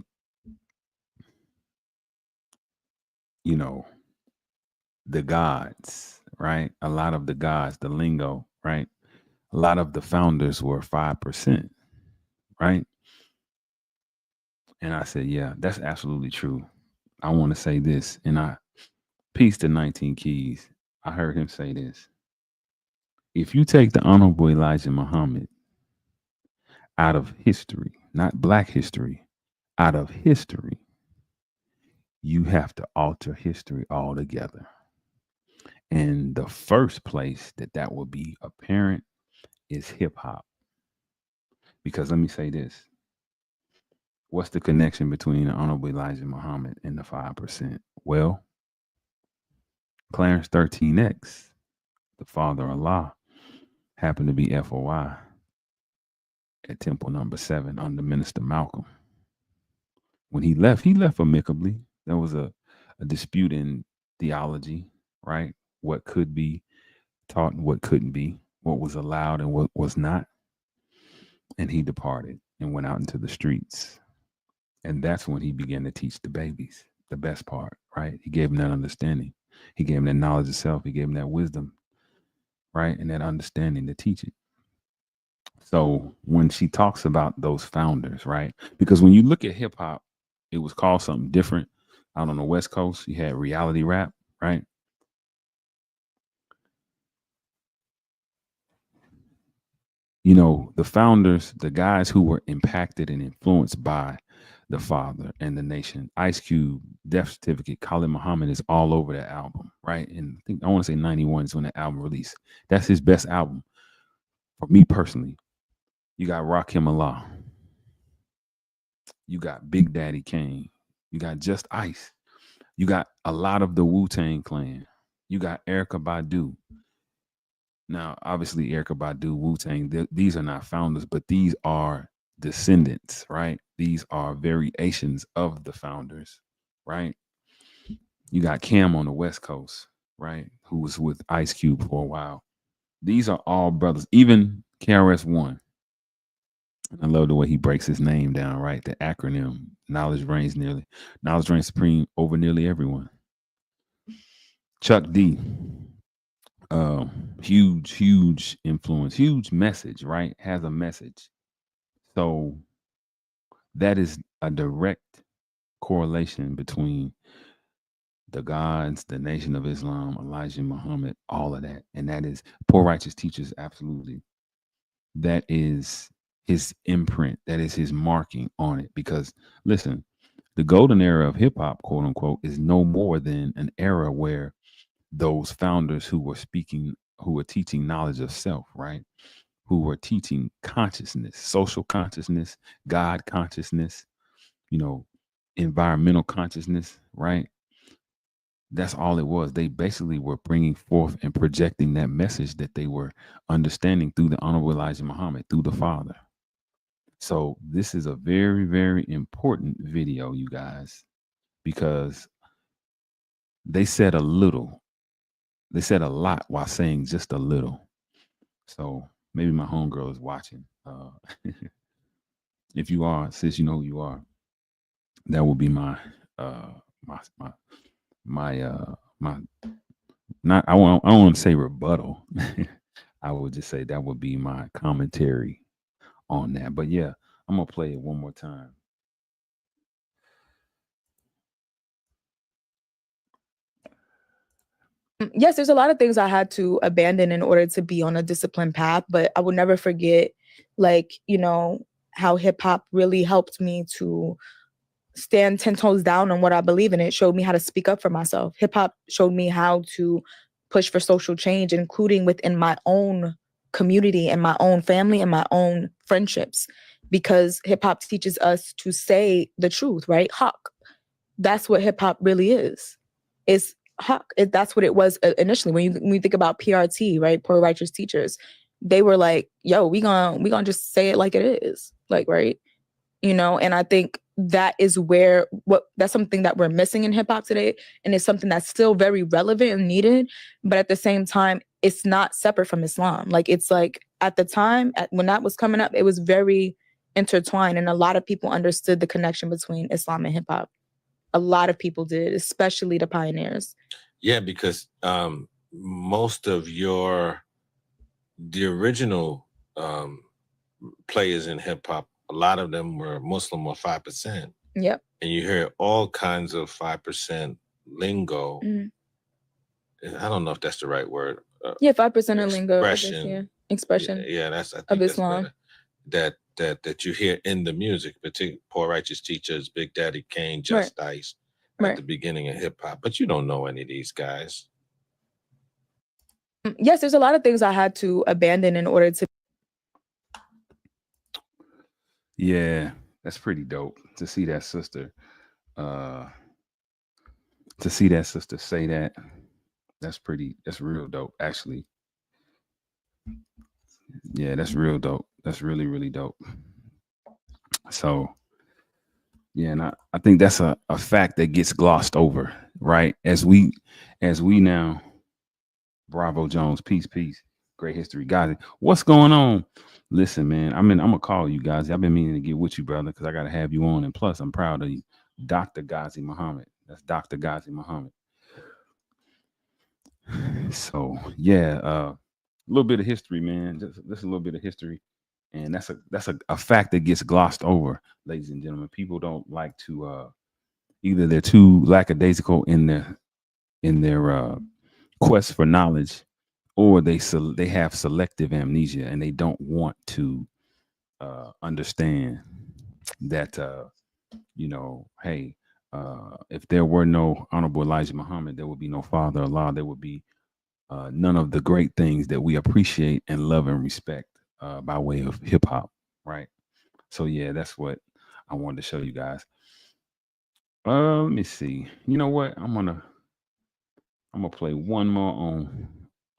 the gods, right? A lot of the gods, the lingo, right? A lot of the founders were 5%, right? And I said, yeah, that's absolutely true. I want to say this, and peace to 19 Keys. I heard him say this. If you take the Honorable Elijah Muhammad out of history, not black history, out of history, you have to alter history altogether. And the first place that will be apparent is hip hop. Because let me say this. What's the connection between the Honorable Elijah Muhammad and the 5%? Well, Clarence 13X, the father of Allah, happened to be FOI. at Temple Number 7 under Minister Malcolm. When he left amicably. There was a dispute in theology, right? What could be taught and what couldn't be, what was allowed and what was not. And he departed and went out into the streets. And that's when he began to teach the babies, the best part, right? He gave them that understanding. He gave them that knowledge of self. He gave them that wisdom, right? And that understanding to teach it. So when she talks about those founders, right? Because when you look at hip hop, it was called something different. Out on the West Coast, you had reality rap, right? You know, the founders, the guys who were impacted and influenced by the father and the nation. Ice Cube, Death Certificate, Khalid Muhammad is all over that album, right? And I want to say 91 is when the album released. That's his best album for me personally. You got Rakim Allah. You got Big Daddy Kane. You got Just Ice. You got a lot of the Wu-Tang Clan. You got Erica Badu. Now, obviously, Erica Badu, Wu-Tang, these are not founders, but these are descendants, right? These are variations of the founders, right? You got Cam on the West Coast, right? Who was with Ice Cube for a while. These are all brothers, even KRS-One. I love the way he breaks his name down, right? The acronym, knowledge reigns supreme over nearly everyone. Chuck D, huge influence, huge message, right? Has a message. So that is a direct correlation between the gods, the Nation of Islam, Elijah Muhammad, all of that. And that is Poor Righteous Teachers, absolutely. That is his imprint, that is his marking on it. Because listen, the golden era of hip hop, quote unquote, is no more than an era where those founders who were speaking, who were teaching knowledge of self, right? Who were teaching consciousness, social consciousness, God consciousness, you know, environmental consciousness, right? That's all it was. They basically were bringing forth and projecting that message that they were understanding through the Honorable Elijah Muhammad, through the Father. So this is a very, very important video, you guys, because they said a little. They said a lot while saying just a little. So maybe my homegirl is watching. If you are, sis, you know who you are. That will be my my my my not I don't want to say rebuttal. I would just say that would be my commentary on that. But yeah, I'm gonna play it one more time. Yes, there's a lot of things I had to abandon in order to be on a disciplined path, but I will never forget, like, how hip hop really helped me to stand 10 toes down on what I believe in. It showed me how to speak up for myself. Hip hop showed me how to push for social change, including within my own community and my own family and my own friendships, because hip hop teaches us to say the truth, right? Hawk. That's what hip hop really is. It's hawk. That's what it was initially. When you think about PRT, right? Poor Righteous Teachers, they were like, "Yo, we gonna just say it like it is," like, right? And I think that is that's something that we're missing in hip hop today, and it's something that's still very relevant and needed, but at the same time, it's not separate from Islam. Like, it's like at the time when that was coming up, it was very intertwined, and a lot of people understood the connection between Islam and hip hop. A lot of people did, especially the pioneers. Yeah, because most of the original players in hip hop, a lot of them were Muslim or 5%. Yep. And you hear all kinds of 5% lingo. Mhm. I don't know if that's the right word. Yeah, 5% of lingo. Expression. Expression. Yeah, I think of that's Islam. better. That you hear in the music, particularly Poor Righteous Teachers, Big Daddy Kane, Just Ice, at the beginning of hip hop. But you don't know any of these guys. Yes, there's a lot of things I had to abandon in order to. Yeah, that's pretty dope to see that sister. To see that sister say that, that's real dope, actually. Yeah, that's real dope. That's really, really dope. So yeah, and I think that's a fact that gets glossed over, right? As we now, Bravo Jones, peace, peace, great history, guys. What's going on? Listen, man, I'm gonna call you guys. I've been meaning to get with you, brother, because I gotta have you on. And plus, I'm proud of you, Dr. Ghazi Muhammad. That's Dr. Ghazi Muhammad. So yeah, a little bit of history, man. Just a little bit of history, and that's a fact that gets glossed over, ladies and gentlemen. People don't like to either they're too lackadaisical in their quest for knowledge, or they have selective amnesia and they don't want to understand that hey, if there were no Honorable Elijah Muhammad, there would be no Father Allah. There would be none of the great things that we appreciate and love and respect by way of hip hop, right? So yeah, that's what I wanted to show you guys. Let me see. You know what? I'm gonna play one more on.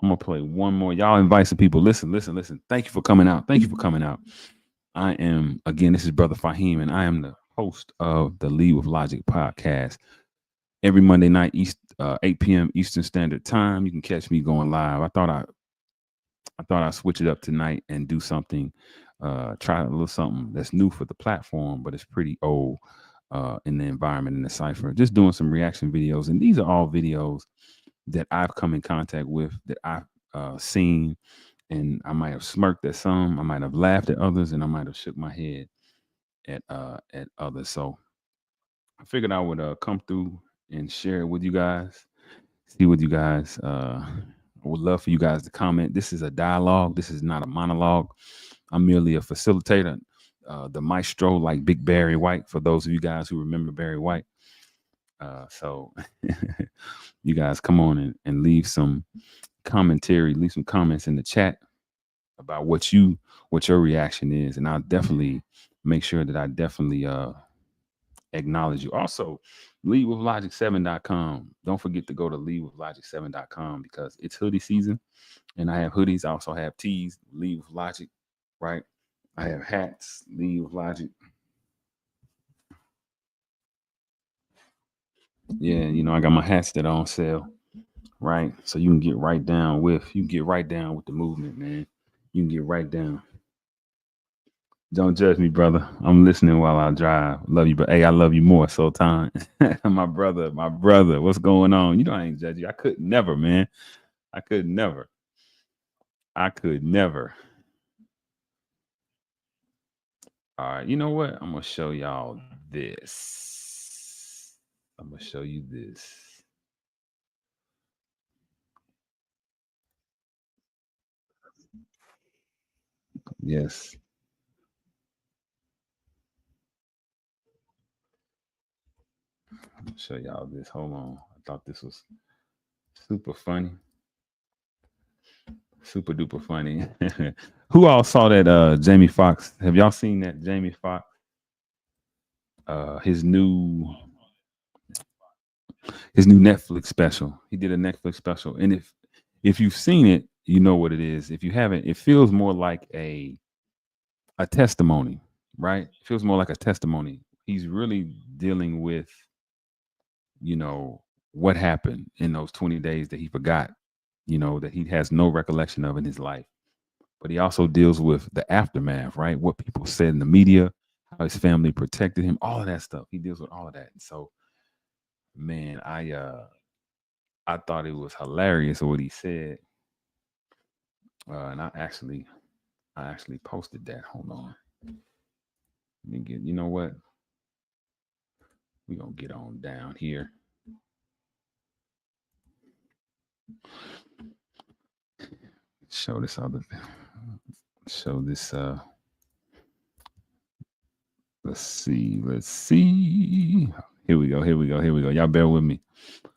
I'm gonna play one more. Y'all invite some people. Listen, listen, listen. Thank you for coming out. Thank you for coming out. I am again. This is Brother Faheem, and I am the host of the Lead with Logic podcast. Every Monday night, 8 p.m. Eastern Standard Time. You can catch me going live. I thought I'd switch it up tonight and do something. Try a little something that's new for the platform, but it's pretty old in the environment in the cipher. Just doing some reaction videos, and these are all videos that I've come in contact with, that I've seen, and I might have smirked at some, I might have laughed at others, and I might have shook my head at others. So I figured I would come through and share it with you guys. See what you guys. I would love for you guys to comment. This is a dialogue. This is not a monologue. I'm merely a facilitator, the maestro, like Big Barry White. For those of you guys who remember Barry White, so you guys come on and leave some commentary, leave some comments in the chat about what your reaction is, and I'll definitely make sure that I definitely acknowledge you. Also, leadwithlogic7.com. Don't forget to go to leadwithlogic7.com because it's hoodie season, and I have hoodies. I also have tees, Lead with Logic, right? I have hats, Lead with Logic. Yeah, I got my hats that are on sale, right? So you can get right down with the movement, man. You can get right down. Don't judge me, brother. I'm listening while I drive. Love you, but hey, I love you more. So time, my brother. What's going on? I ain't judge you. I could never, man. I could never. I could never. All right, you know what? I'm gonna show y'all this. I'm gonna show you this. Yes. I'm gonna show y'all this. Hold on. I thought this was super funny. Super duper funny. Who all saw that Jamie Foxx? Have y'all seen that Jamie Foxx? His new Netflix special. He did a Netflix special. And if you've seen it, you know what it is. If you haven't, it feels more like a testimony, right? It feels more like a testimony. He's really dealing with, what happened in those 20 days that he forgot, that he has no recollection of in his life. But he also deals with the aftermath, right? What people said in the media, how his family protected him, all of that stuff. He deals with all of that. And so, man, I thought it was hilarious what he said. And I actually posted that. Hold on. Let me get, you know what? We're gonna get on down here. Show this other show this let's see. Here we go. Y'all bear with me.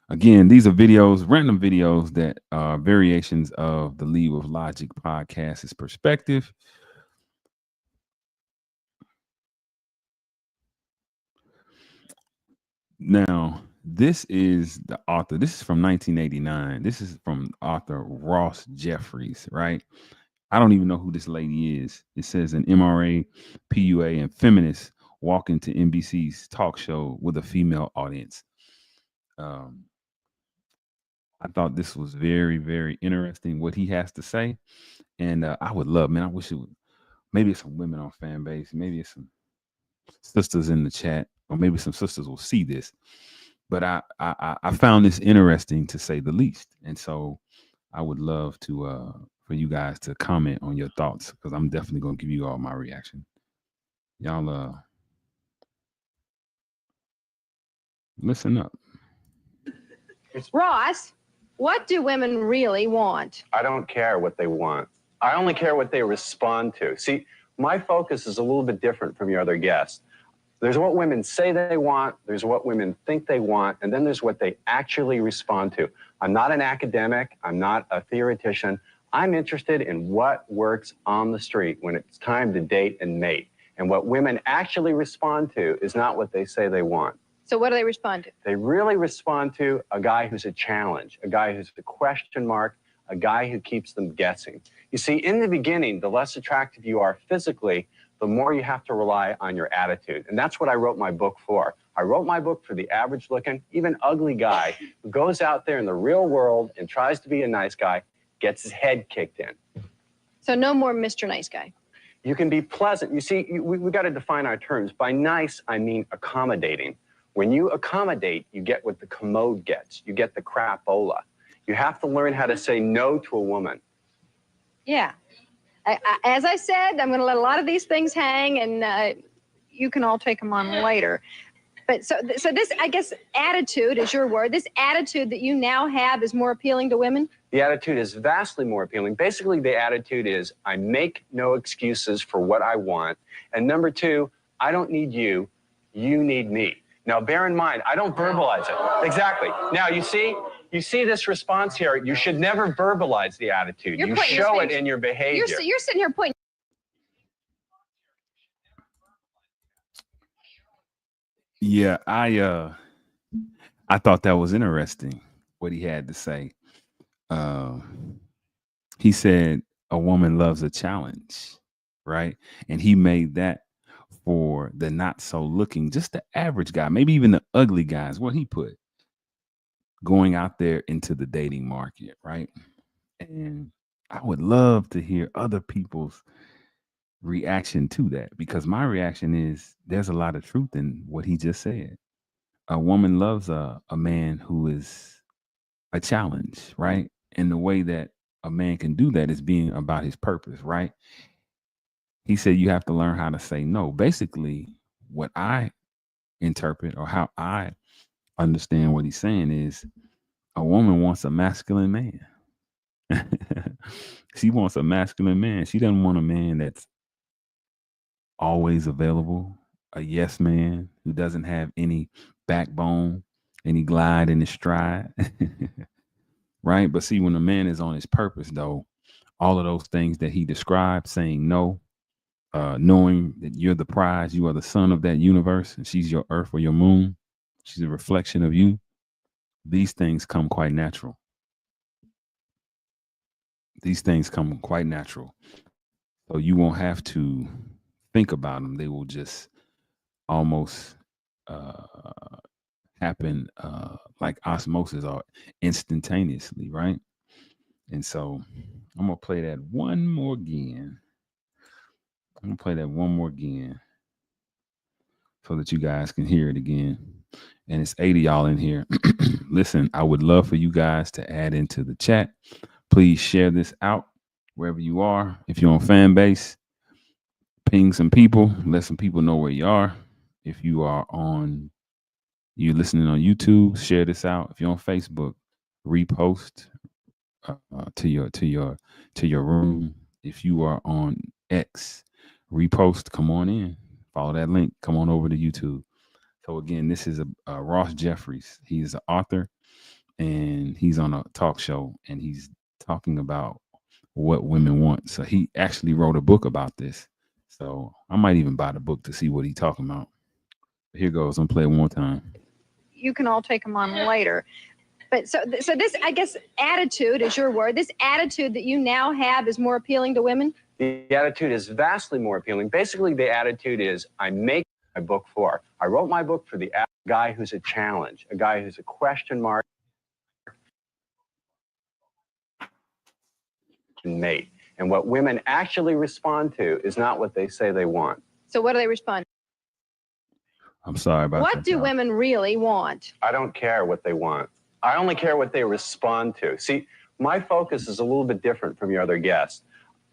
Again, these are videos, random videos that are variations of the Lead with Logic podcast's perspective. Now, this is the author. This is from 1989. This is from author Ross Jeffries, right? I don't even know who this lady is. It says an MRA, PUA, and feminist walk into NBC's talk show with a female audience. Um, I thought this was very, very interesting what he has to say, and I would love, man. I wish it would. Maybe it's some women on fan base. Maybe it's some sisters in the chat, or maybe some sisters will see this. But I found this interesting to say the least, and so I would love to for you guys to comment on your thoughts because I'm definitely gonna give you all my reaction. Y'all listen up. Ross, what do women really want? I don't care what they want. I only care what they respond to. See, my focus is a little bit different from your other guests. There's what women say they want, there's what women think they want, and then there's what they actually respond to. I'm not an academic, I'm not a theoretician. I'm interested in what works on the street when it's time to date and mate. And what women actually respond to is not what they say they want. So what do they respond to? They really respond to a guy who's a challenge, a guy who's a question mark, a guy who keeps them guessing. You see, in the beginning, the less attractive you are physically, the more you have to rely on your attitude. And that's what I wrote my book for. I wrote my book for the average looking, even ugly guy who goes out there in the real world and tries to be a nice guy, gets his head kicked in. So no more Mr. Nice Guy. You can be pleasant. You see, we got to define our terms. By nice, I mean accommodating. When you accommodate, you get what the commode gets. You get the crapola. You have to learn how to say no to a woman. Yeah. As I said, I'm going to let a lot of these things hang, and you can all take them on later. But so this, I guess, attitude is your word. This attitude that you now have is more appealing to women? The attitude is vastly more appealing. Basically, the attitude is I make no excuses for what I want. And number two, I don't need you. You need me. Now, bear in mind, I don't verbalize it. Exactly. Now, you see this response here. You should never verbalize the attitude. You show it in your behavior. You're sitting here pointing. Yeah, I thought that was interesting what he had to say. He said a woman loves a challenge, right? And he made that for the not so looking, just the average guy, maybe even the ugly guys. What he put going out there into the dating market, right? And I would love to hear other people's reaction to that because my reaction is there's a lot of truth in what he just said. A woman loves a man who is a challenge, right? And the way that a man can do that is being about his purpose, right? He said you have to learn how to say no. Basically, what I interpret or how I understand what he's saying is a woman wants a masculine man. She wants a masculine man. She doesn't want a man that's always available, a yes man who doesn't have any backbone, any glide in his stride. Right? But see, when a man is on his purpose, though, all of those things that he described, saying no, knowing that you're the prize, you are the sun of that universe, and she's your earth or your moon, she's a reflection of you. These things come quite natural. These things come quite natural. So you won't have to think about them. They will just almost happen like osmosis or instantaneously, right? And so I'm going to play that one more again. I'm going to play that one more again so that you guys can hear it again. And it's 80 y'all in here. Listen, I would love for you guys to add into the chat. Please share this out wherever you are. If you're on fan base, ping some people, let some people know where you are. If you are on, you listening on YouTube, share this out. If you're on Facebook, repost to your room. If you are on X, repost, come on in, follow that link, come on over to YouTube. So again, this is a Ross Jeffries. He's an author and he's on a talk show and he's talking about what women want. So he actually wrote a book about this. So I might even buy the book to see what he's talking about. Here goes. I'm playing one more time. You can all take them on later. But so this, I guess, attitude is your word. This attitude that you now have is more appealing to women? The attitude is vastly more appealing. Basically, the attitude is I make my book for. I wrote my book for the guy who's a challenge, a guy who's a question mark and mate. And what women actually respond to is not what they say they want. So what do they respond? I'm sorry about that. What do women really want? I don't care what they want. I only care what they respond to. See, my focus is a little bit different from your other guests.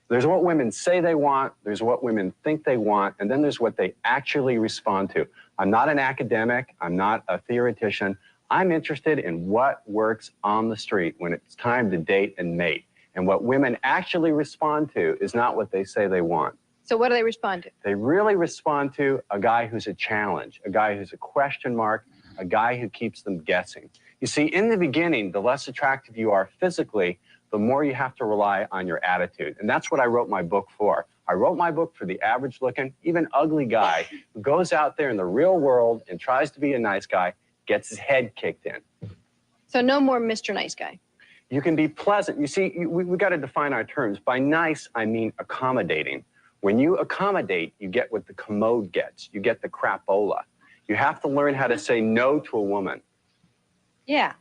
There's what women say they want, there's what women think they want, and then there's what they actually respond to. I'm not an academic, I'm not a theoretician. I'm interested in what works on the street when it's time to date and mate. And what women actually respond to is not what they say they want. So what do they respond to? They really respond to a guy who's a challenge, a guy who's a question mark, a guy who keeps them guessing. You see, in the beginning, the less attractive you are physically, the more you have to rely on your attitude. And that's what I wrote my book for. I wrote my book for the average looking, even ugly guy who goes out there in the real world and tries to be a nice guy, gets his head kicked in. So no more Mr. Nice Guy. You can be pleasant. You see, we got to define our terms. By nice, I mean accommodating. When you accommodate, you get what the commode gets. You get the crapola. You have to learn how to say no to a woman. Yeah.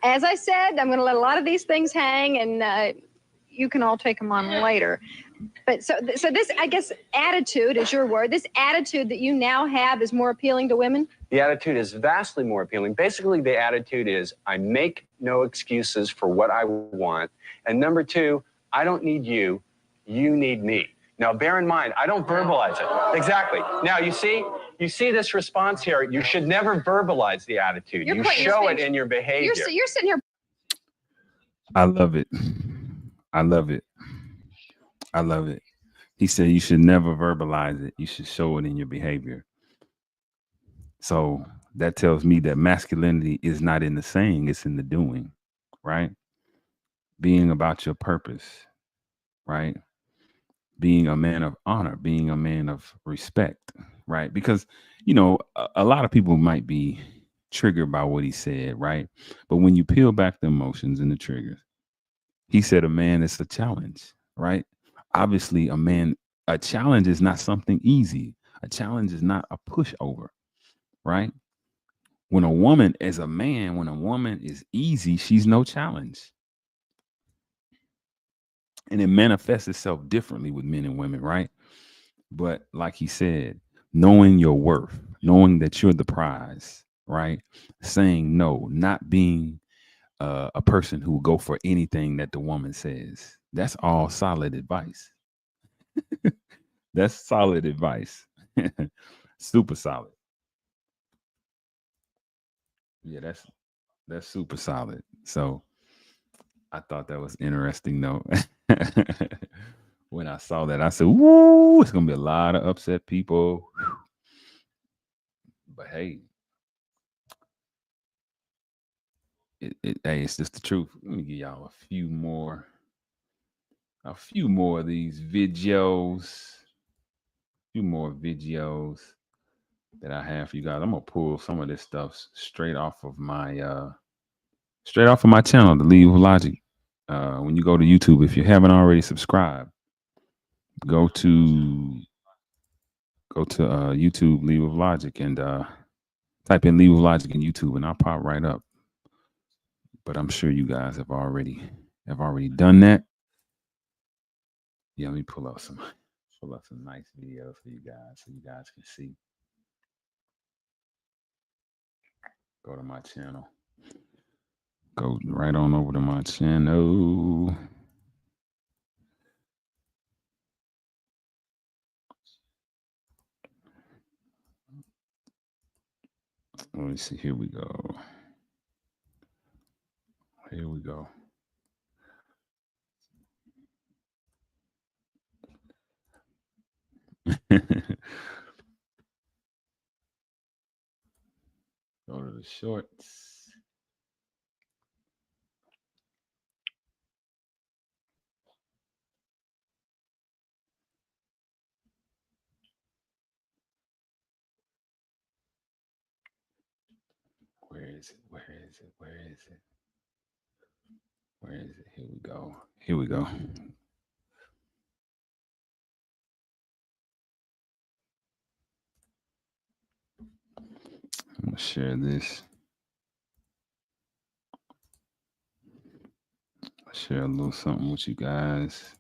As I said, I'm going to let a lot of these things hang, and you can all take them on later. But so this, I guess, attitude is your word. This attitude that you now have is more appealing to women? The attitude is vastly more appealing. Basically, the attitude is I make no excuses for what I want. And number two, I don't need you, you need me. Now, bear in mind, I don't verbalize it. Exactly. Now, you see this response here. You should never verbalize the attitude. You show it in your behavior. You're sitting here. I love it. I love it. I love it. He said you should never verbalize it. You should show it in your behavior. So that tells me that masculinity is not in the saying, it's in the doing, right? Being about your purpose, right? Being a man of honor, being a man of respect, right? Because, a lot of people might be triggered by what he said, right? But when you peel back the emotions and the triggers, he said a man is a challenge, right? Obviously, a challenge is not something easy. A challenge is not a pushover, right? When a woman is a man, when a woman is easy, she's no challenge. And it manifests itself differently with men and women, right? But like he said, knowing your worth, knowing that you're the prize, right? Saying no, not being a person who will go for anything that the woman says. That's all solid advice. That's solid advice. Super solid. Yeah, that's super solid. So I thought that was interesting though. When I saw that, I said, "Woo, it's gonna be a lot of upset people." But hey, hey, it's just the truth. Let me give y'all a few more of these videos. A few more videos that I have for you guys. I'm gonna pull some of this stuff straight off of my channel, The League of Logic. When you go to YouTube, if you haven't already subscribed, go to YouTube, League of Logic, and type in League of Logic in YouTube, and I'll pop right up. But I'm sure you guys have already done that. Yeah, let me pull up some nice videos for you guys so you guys can see. Go to my channel. Go right on over to my channel. Let me see. Here we go. Here we go. Go to the shorts. Where is is it? Where is it? Where is it? Where is it? Here we go. Here we go. I'm gonna share this. Share a little something with you guys.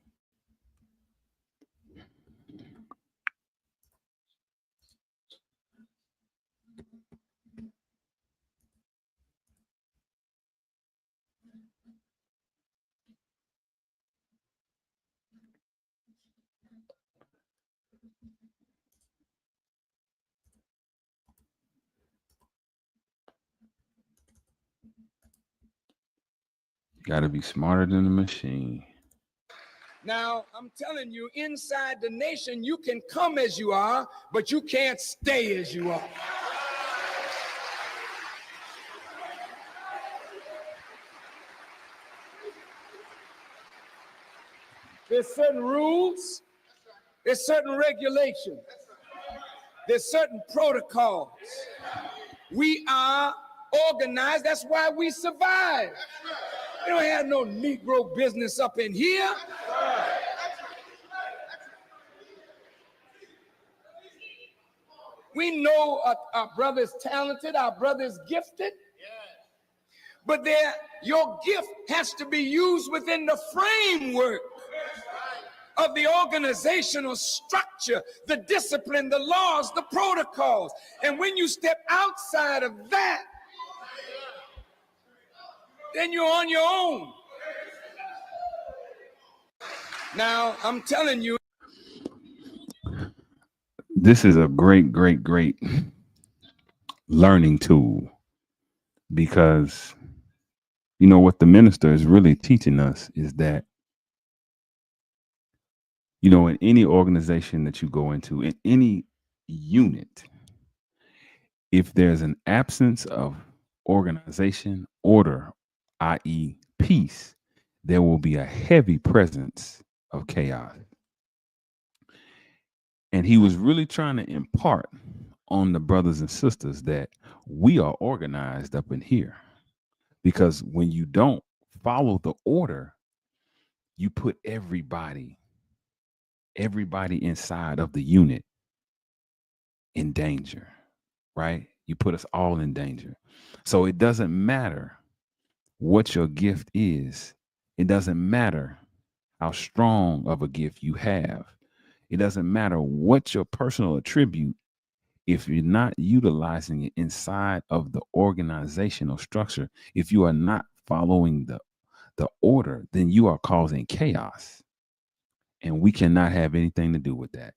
You gotta be smarter than the machine. Now, I'm telling you, inside the nation, you can come as you are, but you can't stay as you are. There's certain rules, there's certain regulations, there's certain protocols. We are organized, that's why we survive. We don't have no Negro business up in here. We know our brother is talented, our brother is gifted, but your gift has to be used within the framework of the organizational structure, the discipline, the laws, the protocols. And when you step outside of that, then you're on your own. Now, I'm telling you. This is a great, great, great learning tool because you know what the minister is really teaching us is that, you know, in any organization that you go into, in any unit, if there's an absence of organization, order, i.e., peace, there will be a heavy presence of chaos. And he was really trying to impart on the brothers and sisters that we are organized up in here. Because when you don't follow the order, you put everybody inside of the unit in danger, right? You put us all in danger. So it doesn't matter what your gift is. It doesn't matter how strong of a gift you have. It doesn't matter what your personal attribute. If you're not utilizing it inside of the organizational structure, if you are not following the order, then you are causing chaos. And we cannot have anything to do with that.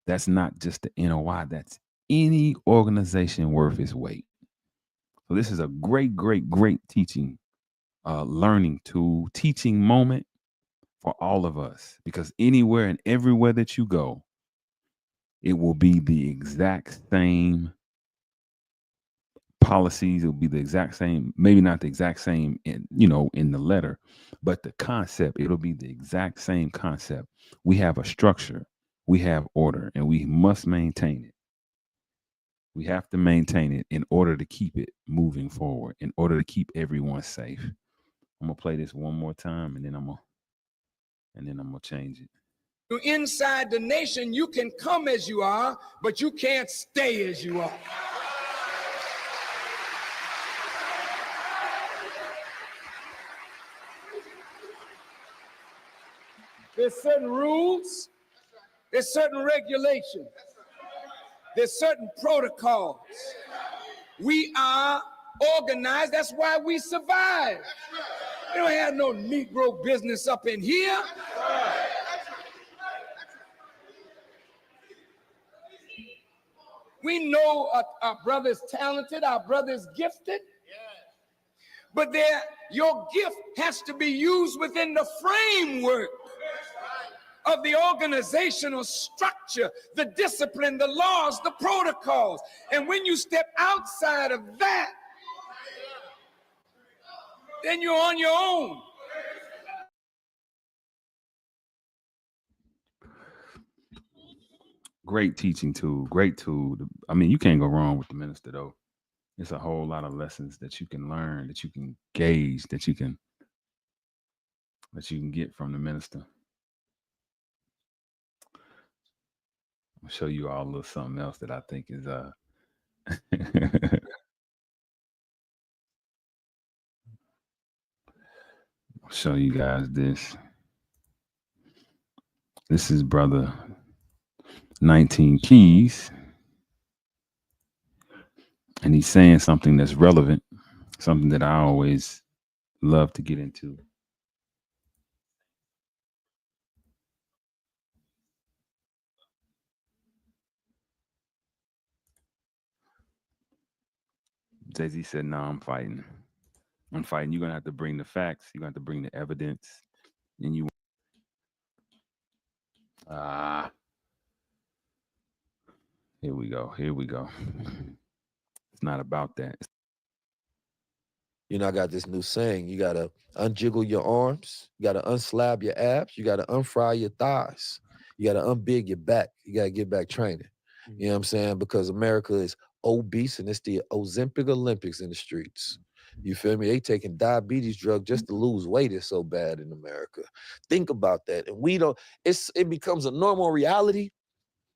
That's not just the NOI, that's any organization worth its weight. So this is a great, great, great teaching, learning tool, teaching moment for all of us. Because anywhere and everywhere that you go, it will be the exact same policies. It'll be the exact same, maybe not the exact same in the letter, but the concept, it'll be the exact same concept. We have a structure, we have order, and we must maintain it. We have to maintain it in order to keep it moving forward, in order to keep everyone safe. I'm gonna play this one more time and then I'm gonna change it. Inside the nation, you can come as you are, but you can't stay as you are. There's certain rules, there's certain regulations, there's certain protocols. We are organized, that's why we survive. We don't have no Negro business up in here. We know our brother is talented, our brother is gifted, but your gift has to be used within the framework of the organizational structure, the discipline, the laws, the protocols. And when you step outside of that, then you're on your own. Great teaching tool, great tool. I mean, you can't go wrong with the minister though. It's a whole lot of lessons that you can learn, that you can gauge, that you can get from the minister. I'll show you all a little something else that I think is I'll show you guys this. This is brother 19 Keys, and he's saying something that's relevant, something that I always love to get into. Jay-Z said, "No, I'm fighting. I'm fighting. You're gonna have to bring the facts. You're gonna have to bring the evidence. And you ah, here we go. Here we go. It's not about that. You know, I got this new saying. You gotta unjiggle your arms, you gotta unslab your abs, you gotta unfry your thighs, you gotta unbig your back, you gotta get back training. You know what I'm saying? Because America is obese and it's the Ozempic Olympics in the streets. You feel me? They taking diabetes drug just to lose weight. It's so bad in America. Think about that. And we don't, it becomes a normal reality,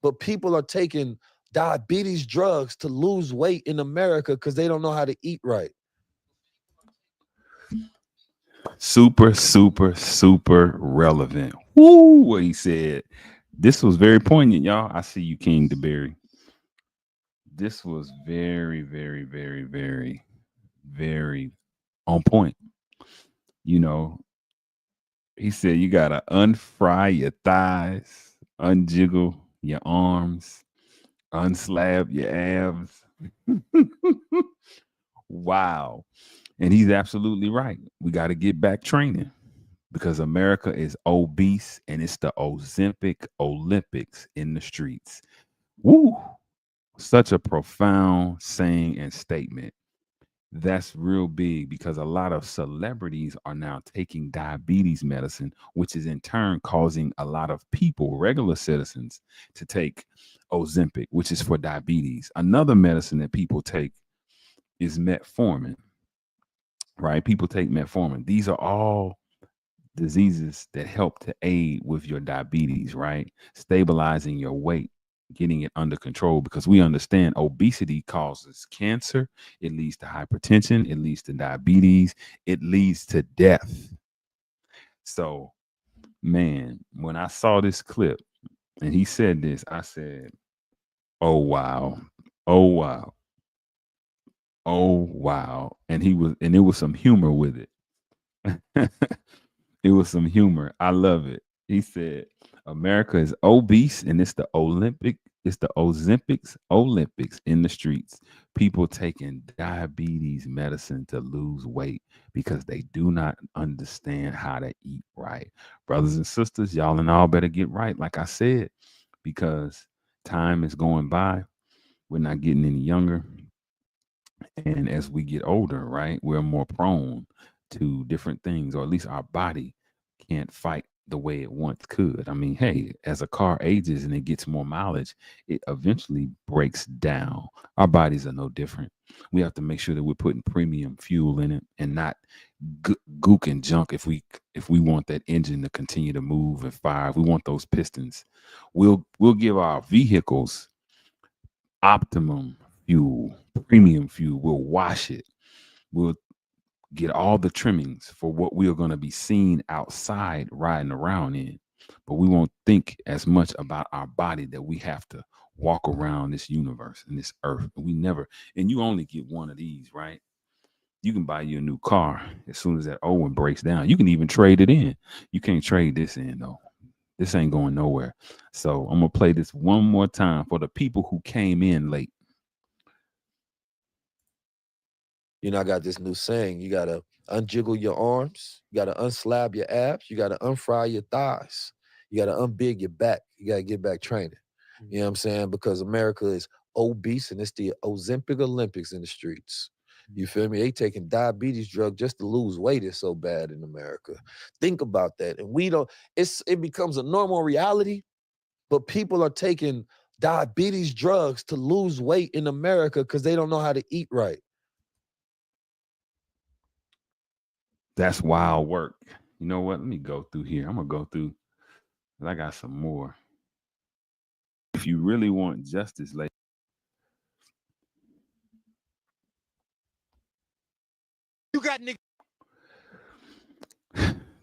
but people are taking diabetes drugs to lose weight in America because they don't know how to eat right. Super, super, super relevant. Woo! What he said. This was very poignant, y'all. I see you, King DeBerry. This was very, very, very, very, very on point. You know, he said you gotta unfry your thighs, unjiggle your arms, unslab your abs. Wow. And he's absolutely right. We got to get back training because America is obese and it's the Ozempic Olympics in the streets. Woo! Such a profound saying and statement. That's real big because a lot of celebrities are now taking diabetes medicine, which is in turn causing a lot of people, regular citizens, to take Ozempic, which is for diabetes. Another medicine that people take is metformin, right? People take metformin. These are all diseases that help to aid with your diabetes, right? Stabilizing your weight, getting it under control because we understand obesity causes cancer, it leads to hypertension, it leads to diabetes, it leads to death. So, man, when I saw this clip and he said this, I said, "Oh wow. Oh wow. Oh wow." And it was some humor with it. It was some humor. I love it. He said, America is obese and it's the Olympics in the streets. People taking diabetes medicine to lose weight because they do not understand how to eat right. Brothers and sisters, y'all and all better get right, like I said, because time is going by. We're not getting any younger. And as we get older, right, we're more prone to different things, or at least our body can't fight the way it once could. I mean, hey, as a car ages and it gets more mileage, it eventually breaks down. Our bodies are no different. We have to make sure that we're putting premium fuel in it and not gook and junk. If we want that engine to continue to move and fire, if we want those pistons, we'll give our vehicles optimum fuel, premium fuel. We'll wash it. We'll get all the trimmings for what we are going to be seen outside riding around in. But we won't think as much about our body that we have to walk around this universe and this earth. We never, and you only get one of these, right? You can buy you a new car as soon as that old one breaks down. You can even trade it in. You can't trade this in though. This ain't going nowhere. So I'm gonna play this one more time for the people who came in late. You know, I got this new saying. You gotta unjiggle your arms, you gotta unslab your abs, you gotta unfry your thighs, you gotta unbig your back, you gotta get back training. You know what I'm saying? Because America is obese and it's the Ozempic Olympics in the streets. You feel me? They taking diabetes drug just to lose weight. It's so bad in America. Think about that. And we don't, it becomes a normal reality, but people are taking diabetes drugs to lose weight in America because they don't know how to eat right. That's wild work. You know what? Let me go through here. I'm gonna go through. I got some more. If you really want justice, like You got niggas.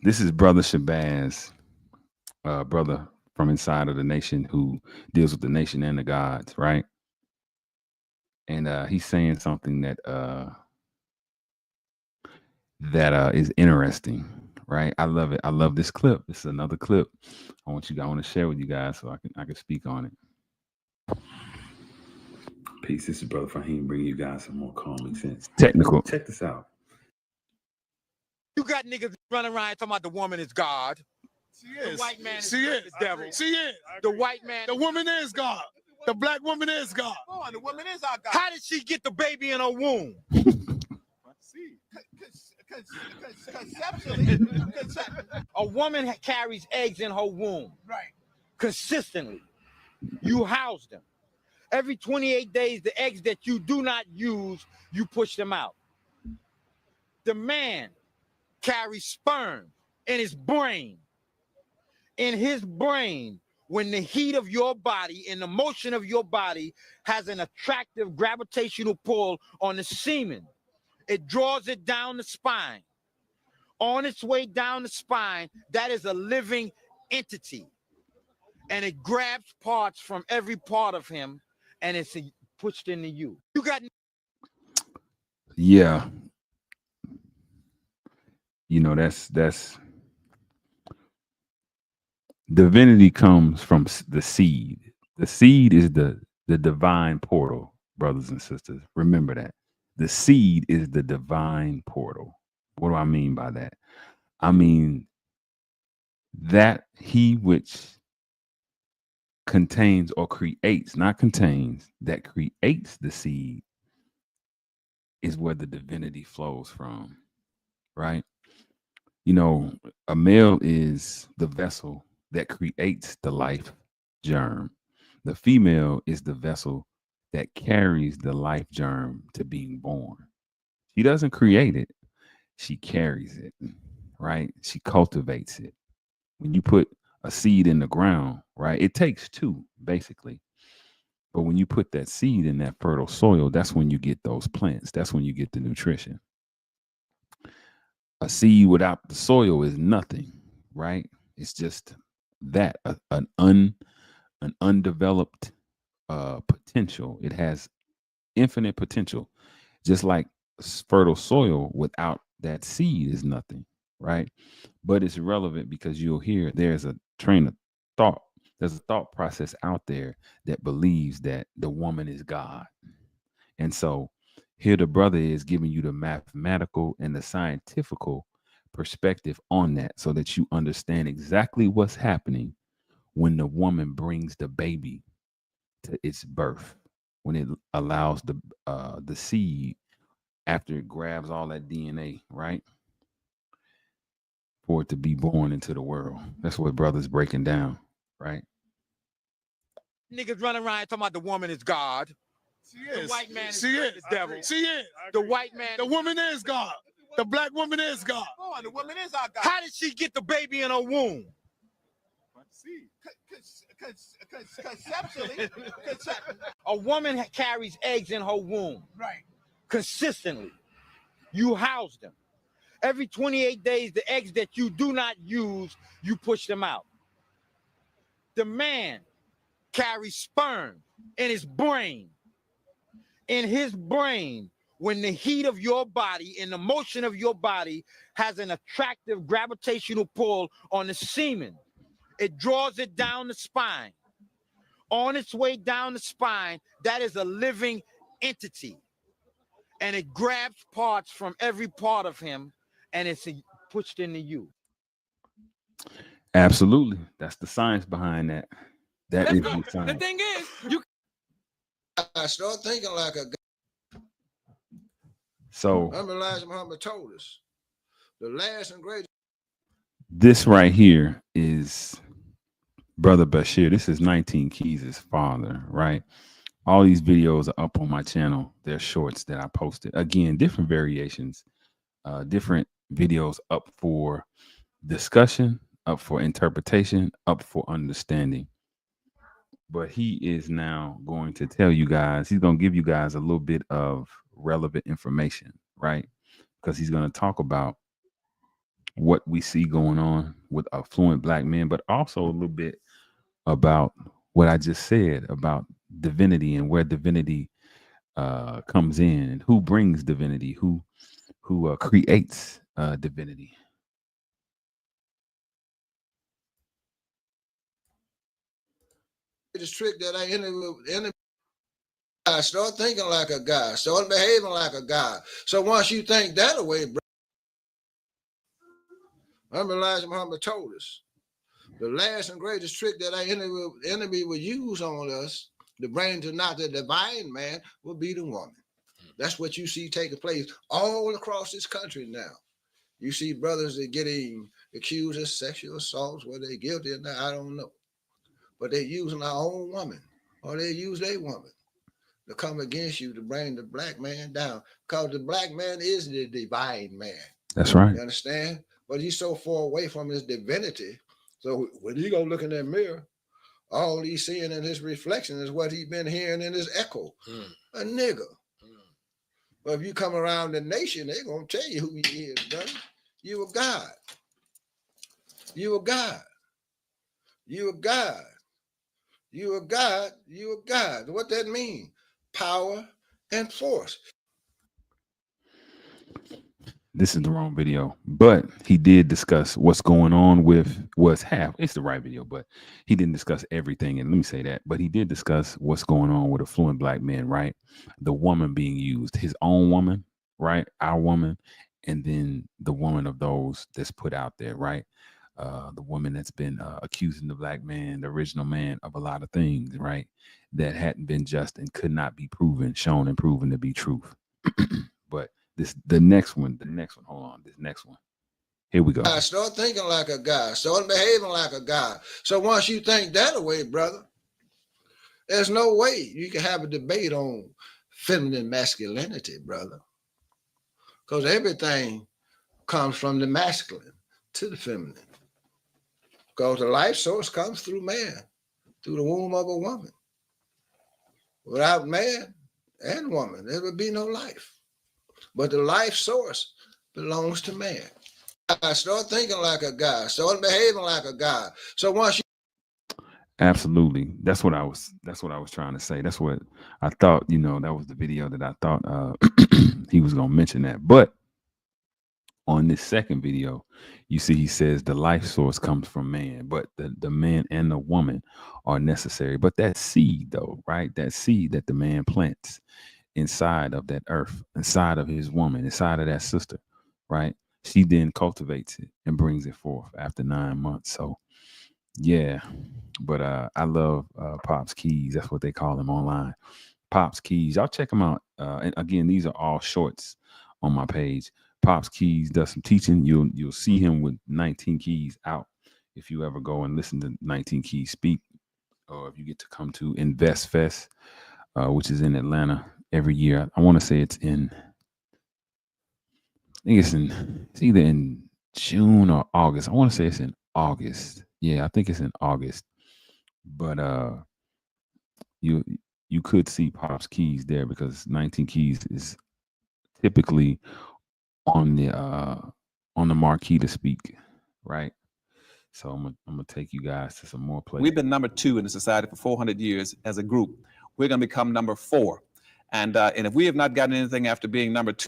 This is Brother Shabazz, brother from inside of the nation who deals with the nation and the gods, right? And he's saying something that is interesting, right? I love it. I love this clip. This is another clip I want to share with you guys so I can speak on it. Peace. This is Brother Faheem bringing you guys some more common sense. Technical. Check this out. You got niggas running around talking about the woman is God. She is. The white man is She is. the devil. She is. The white man. The woman is God. The black woman is God. Come on, the woman is our God. How did she get the baby in her womb? Conceptually, a woman carries eggs in her womb. Right. Consistently. You house them. Every 28 days, the eggs that you do not use, you push them out. The man carries sperm in his brain. In his brain, when the heat of your body and the motion of your body has an attractive gravitational pull on the semen, it draws it down the spine. On its way down the spine, that is a living entity. And it grabs parts from every part of him and it's pushed into you. You got... Yeah. You know, that's divinity comes from the seed. The seed is the divine portal, brothers and sisters. Remember that. The seed is the divine portal. What do I mean by that? I mean that he which contains or creates, not contains, that creates the seed is where the divinity flows from, right? You know, a male is the vessel that creates the life germ. The female is the vessel that carries the life germ to being born. She doesn't create it, she carries it, right? She cultivates it. When you put a seed in the ground, right, it takes two, basically. But when you put that seed in that fertile soil, that's when you get those plants. That's when you get the nutrition. A seed without the soil is nothing, right? It's just that an undeveloped potential. It has infinite potential, just like fertile soil without that seed is nothing, right? But it's relevant because you'll hear there's a train of thought. There's a thought process out there that believes that the woman is God. And so here the brother is giving you the mathematical and the scientific perspective on that so that you understand exactly what's happening when the woman brings the baby to its birth, when it allows the seed after it grabs all that DNA, right? For it to be born into the world. That's what brother's breaking down, right? Niggas running around talking about the woman is God. She is. The white man is She is. the devil. She is. The white man. The woman is God. The black woman is God. Come on, the woman is our God. How did she get the baby in her womb? Conceptually, a woman carries eggs in her womb. Right. Consistently. You house them. Every 28 days, the eggs that you do not use, you push them out. The man carries sperm in his brain. In his brain, when the heat of your body and the motion of your body has an attractive gravitational pull on the semen, it draws it down the spine. On its way down the spine, that is a living entity. And it grabs parts from every part of him and it's pushed into you. Absolutely. That's the science behind that. That is the science. The thing is, you I start thinking like a guy. So Elijah Muhammad told us the last and greatest. This right here is Brother Bashir. This is 19 Keys' father, right? All these videos are up on my channel. They're shorts that I posted. Again, different variations, different videos up for discussion, up for interpretation, up for understanding. But he is now going to tell you guys, he's going to give you guys a little bit of relevant information, right? Because he's going to talk about what we see going on with affluent black men, but also a little bit about what I just said about divinity and where divinity comes in and who brings divinity, who creates divinity. This trick that I start thinking like a guy, start behaving like a guy. So once you think that away, bro, Elijah Muhammad told us the last and greatest trick that our enemy will use on us to bring to not the divine man will be the woman. That's what you see taking place all across this country now. You see brothers that getting accused of sexual assaults, whether they're guilty or not, I don't know. But they're using our own woman, or they use their woman to come against you to bring the black man down. Because the black man is the divine man. That's right. You understand? But he's so far away from his divinity. So when he go look in that mirror, all he's seeing in his reflection is what he's been hearing in his echo. A nigga. But if you come around the nation, they're going to tell you who he is, brother. You a God. You a God. You a God. You a God. You a God. What that mean? Power and force. This is the wrong video, but he did discuss what's going on with what's half. It's the right video, but he didn't discuss everything. And let me say that, but he did discuss what's going on with affluent black men, right? The woman being used, his own woman, right? Our woman, and then the woman of those that's put out there, right? The woman that's been accusing the black man, the original man, of a lot of things, right? That hadn't been just and could not be proven, shown, and proven to be truth. But the next one. Hold on, this next one. Here we go. I start thinking like a guy, start behaving like a guy. So once you think that away, brother, there's no way you can have a debate on feminine masculinity, brother. Because everything comes from the masculine to the feminine. Because the life source comes through man, through the womb of a woman. Without man and woman, there would be no life. But the life source belongs to man. I start thinking like a guy, start behaving like a guy. So once you Absolutely. That's what I was trying to say. That's what I thought, that was the video that I thought he was going to mention that. But on this second video, you see he says the life source comes from man, but the man and the woman are necessary. But that seed though, right? That seed that the man plants inside of that earth, inside of his woman, inside of that sister, right? She then cultivates it and brings it forth after 9 months. So yeah, but I love Pops Keys. That's what they call him online. Pops Keys. Y'all check him out. And again, these are all shorts on my page. Pops Keys does some teaching. You'll see him with 19 Keys out if you ever go and listen to 19 Keys speak, or if you get to come to Invest Fest, which is in Atlanta every year. I want to say it's either in June or August. I want to say it's in August. Yeah, I think it's in August. But you could see Pops Keys there because 19 Keys is typically on the marquee to speak, right? So I'm gonna take you guys to some more places. We've been number 2 in the society for 400 years as a group. We're gonna become number 4, and if we have not gotten anything after being number 2.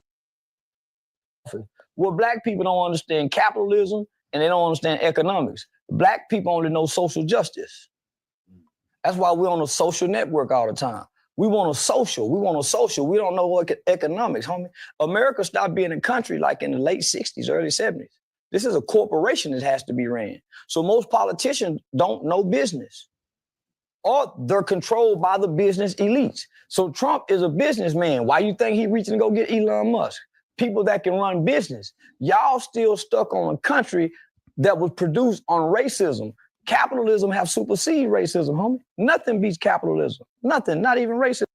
Well, black people don't understand capitalism and they don't understand economics. Black people only know social justice. That's why we're on a social network all the time. We want a social. We don't know what economics, homie. America stopped being a country like in the late 60s, early 70s. This is a corporation that has to be ran. So most politicians don't know business, or they're controlled by the business elites. So Trump is a businessman. Why you think he reaching to go get Elon Musk? People that can run business. Y'all still stuck on a country that was produced on racism. Capitalism have superseded racism, homie. Nothing beats capitalism. Nothing, not even racism.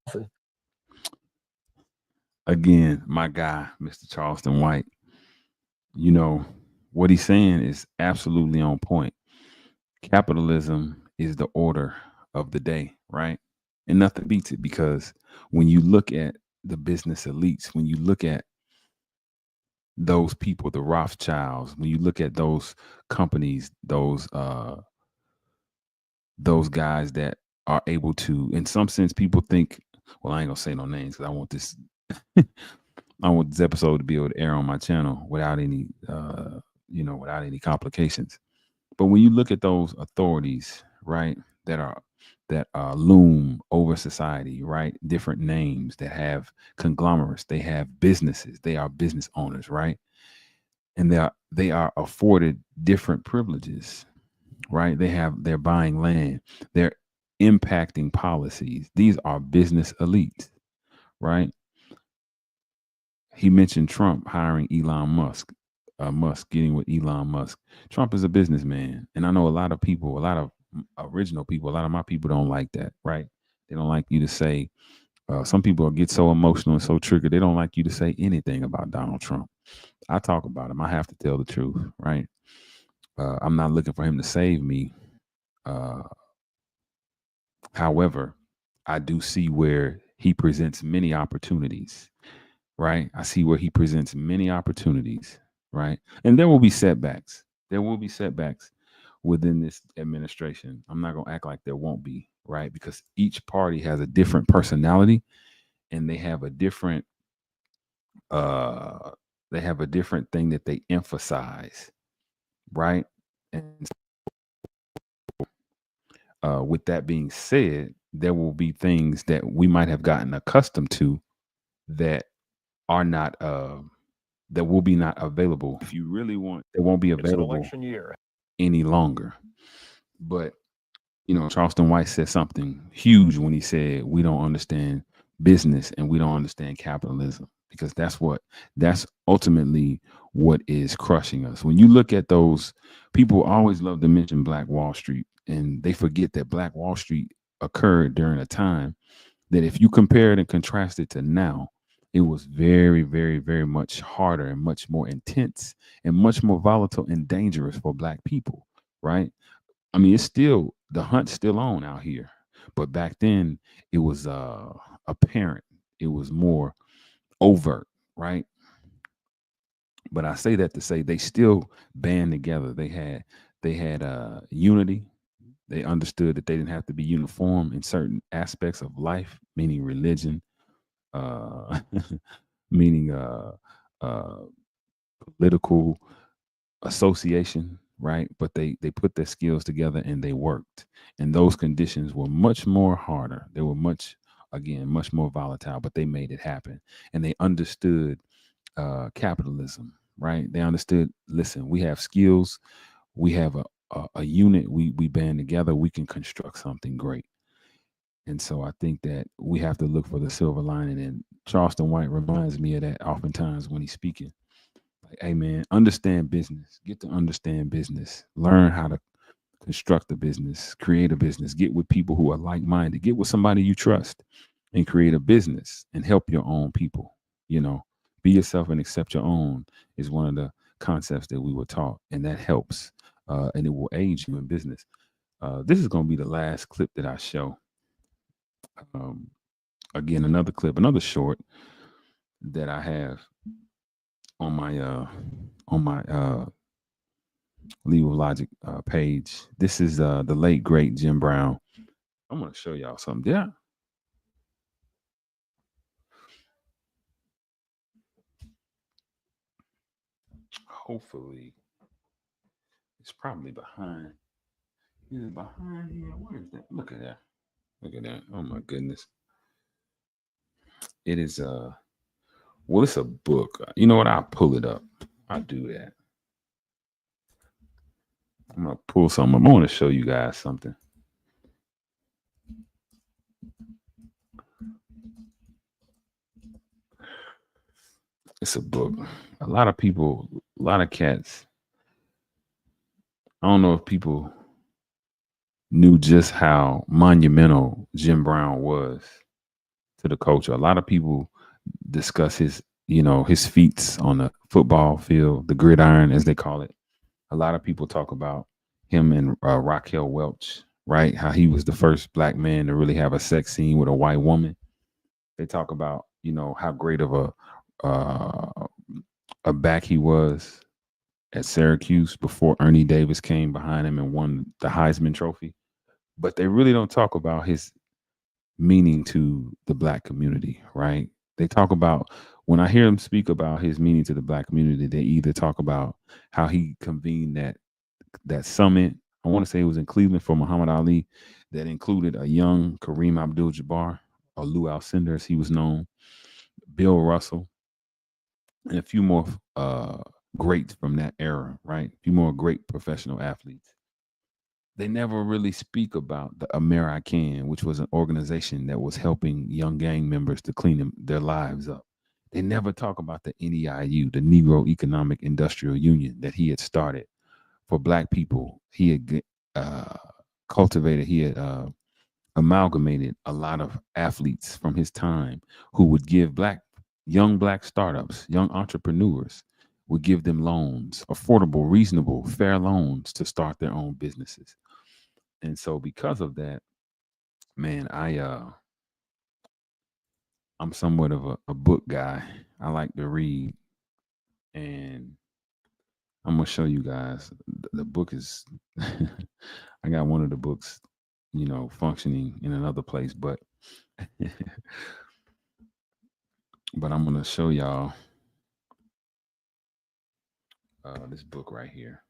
Again, my guy, Mr. Charleston White, you know, what he's saying is absolutely on point. Capitalism is the order of the day, right? And nothing beats it because when you look at the business elites, when you look at those people, the Rothschilds, when you look at those companies, those guys that are able to, in some sense, people think, well, I ain't gonna say no names because I want this I want this episode to be able to air on my channel without any without any complications. But when you look at those authorities, right, that loom over society, right, different names that have conglomerates, they have businesses, they are business owners, right, and they are afforded different privileges, right? They're buying land, they're impacting policies. These are business elites, right? He mentioned Trump hiring Elon Musk, Musk getting with Elon Musk. Trump is a businessman, and I know a lot of people, a lot of original people, a lot of my people don't like that, right? They don't like you to say. Some people get so emotional and so triggered they don't like you to say anything about Donald Trump. I talk about him. I have to tell the truth, right? I'm not looking for him to save me. Uh, However, I do see where he presents many opportunities, right? I see where he presents many opportunities, right? And there will be setbacks. There will be setbacks within this administration. I'm not going to act like there won't be, right? Because each party has a different personality and uh they have a different thing that they emphasize, right? And with that being said, there will be things that we might have gotten accustomed to that are not that will be not available if you really want. They won't be available year. any longer. But Charleston White said something huge when he said we don't understand business and we don't understand capitalism because that's ultimately what is crushing us. When you look at those people always love to mention Black Wall Street and they forget that Black Wall Street occurred during a time that if you compare it and contrast it to now, it was very, very, very much harder and much more intense and much more volatile and dangerous for Black people, right? I mean, it's still the hunt's still on out here, but back then it was apparent. It was more overt, right? But I say that to say they still band together. They had unity. They understood that they didn't have to be uniform in certain aspects of life, meaning religion, uh, meaning uh, political association, right? But they put their skills together and they worked. And those conditions were much more harder. They were much more volatile, but they made it happen. And they understood capitalism, right? They understood, listen, we have skills, we have a unit, we band together, we can construct something great. And so I think that we have to look for the silver lining. And Charleston White reminds me of that oftentimes when he's speaking. Like, hey man, understand business. Get to understand business. Learn how to construct a business, create a business, get with people who are like-minded, get with somebody you trust and create a business and help your own people. Be yourself and accept your own is one of the concepts that we were taught, and that helps. And it will aid you in business. This is going to be the last clip that I show. Um, Again, another clip, another short that I have on my Leave of Logic page. This is the late great Jim Brown. I'm gonna show y'all something. Yeah. Hopefully, it's probably behind. Is it behind here? Where is that? Look at that. Look at that. Oh my goodness. It is well, it's a book. You know what? I'll pull it up. I'll do that. I'm gonna pull something up. I want to show you guys something. It's a book. A lot of people, a lot of cats. I don't know if people knew just how monumental Jim Brown was to the culture. A lot of people discuss his his feats on the football field, the gridiron, as they call it. A lot of people talk about him and Raquel Welch, right? How he was the first black man to really have a sex scene with a white woman. They talk about, how great of a back he was at Syracuse before Ernie Davis came behind him and won the Heisman Trophy. But they really don't talk about his meaning to the black community, right? They talk about, when I hear them speak about his meaning to the black community, they either talk about how he convened that summit. I want to say it was in Cleveland for Muhammad Ali, that included a young Kareem Abdul-Jabbar, or Lou Alcindor as he was known, Bill Russell, and a few more greats from that era, right? A few more great professional athletes. They never really speak about the American, which was an organization that was helping young gang members to clean their lives up. They never talk about the NEIU, the Negro Economic Industrial Union, that he had started for black people. He had uh, cultivated, he had amalgamated a lot of athletes from his time who would give young black startups, young entrepreneurs, would give them loans, affordable, reasonable, fair loans to start their own businesses. And so because of that, man, I'm somewhat of a book guy. I like to read, and I'm gonna show you guys. The book is I got one of the books, functioning in another place, but but I'm gonna show y'all this book right here.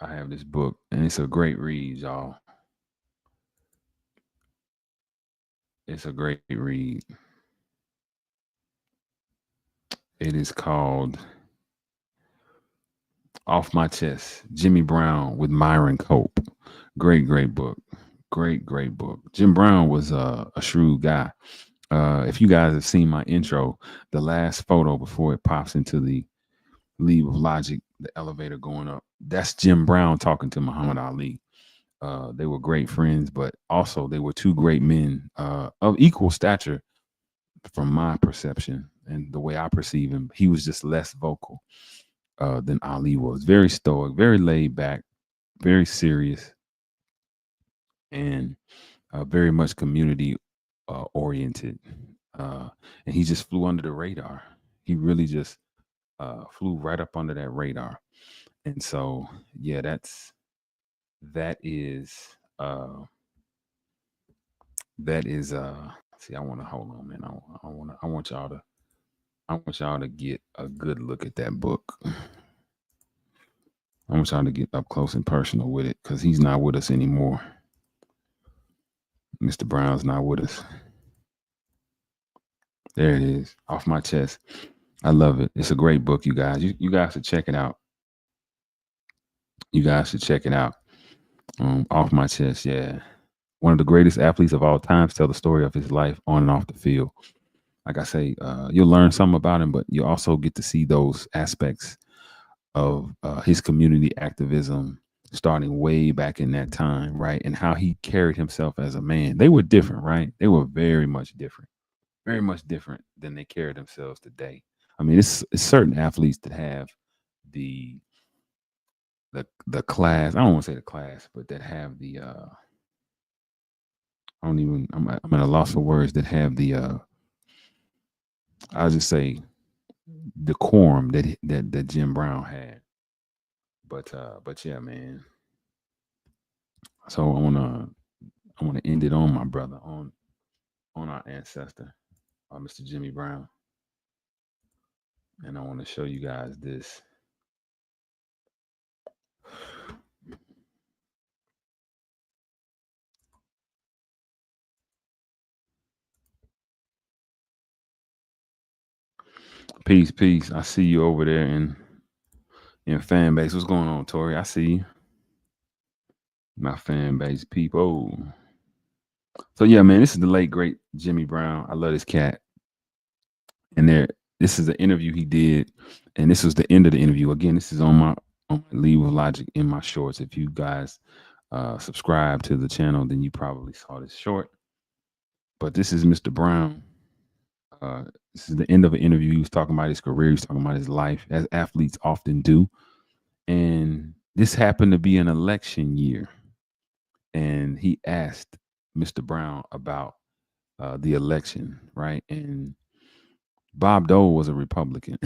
I have this book, and it's a great read, y'all. It's a great read. It is called Off My Chest, Jimmy Brown with Myron Cope. Great, great book. Great, great book. Jim Brown was a shrewd guy. If you guys have seen my intro, the last photo before it pops into the Leave of Logic, the elevator going up, that's Jim Brown talking to Muhammad Ali. They were great friends, but also they were two great men of equal stature from my perception and the way I perceive him. He was just less vocal than Ali was. Very stoic, very laid back, very serious, and very much community oriented. And he just flew under the radar. He really just flew right up under that radar. And so, yeah, that is see, I want to hold on, man. I want y'all to get a good look at that book. I want y'all to get up close and personal with it, because he's not with us anymore. Mr. Brown's not with us. There it is, Off My Chest. I love it. It's a great book, you guys. You guys should check it out. You guys should check it out. Off My Chest, yeah. One of the greatest athletes of all times tell the story of his life on and off the field. Like I say, you'll learn something about him, but you also get to see those aspects of his community activism starting way back in that time, right? And how he carried himself as a man. They were different, right? They were very much different than they carry themselves today. I mean, it's certain athletes that have the class. I don't want to say the class, but that have the I'm at a loss for words, that have the I'll just say decorum that Jim Brown had. But yeah, man. So I wanna end it on my brother, on our ancestor, Mr. Jimmy Brown. And I want to show you guys this. Peace, peace. I see you over there in fan base. What's going on, Tori? I see you. My fan base people. So yeah, man, this is the late great Jimmy Brown. I love this cat. And this is the interview he did, and this was the end of the interview. Again, this is on my Leave with Logic in my shorts. If you guys subscribe to the channel, then you probably saw this short. But this is Mr. Brown This is the end of an interview. He was talking about his career. He was talking about his life, as athletes often do. And this happened to be an election year. And he asked Mr. Brown about the election, right? And Bob Dole was a Republican.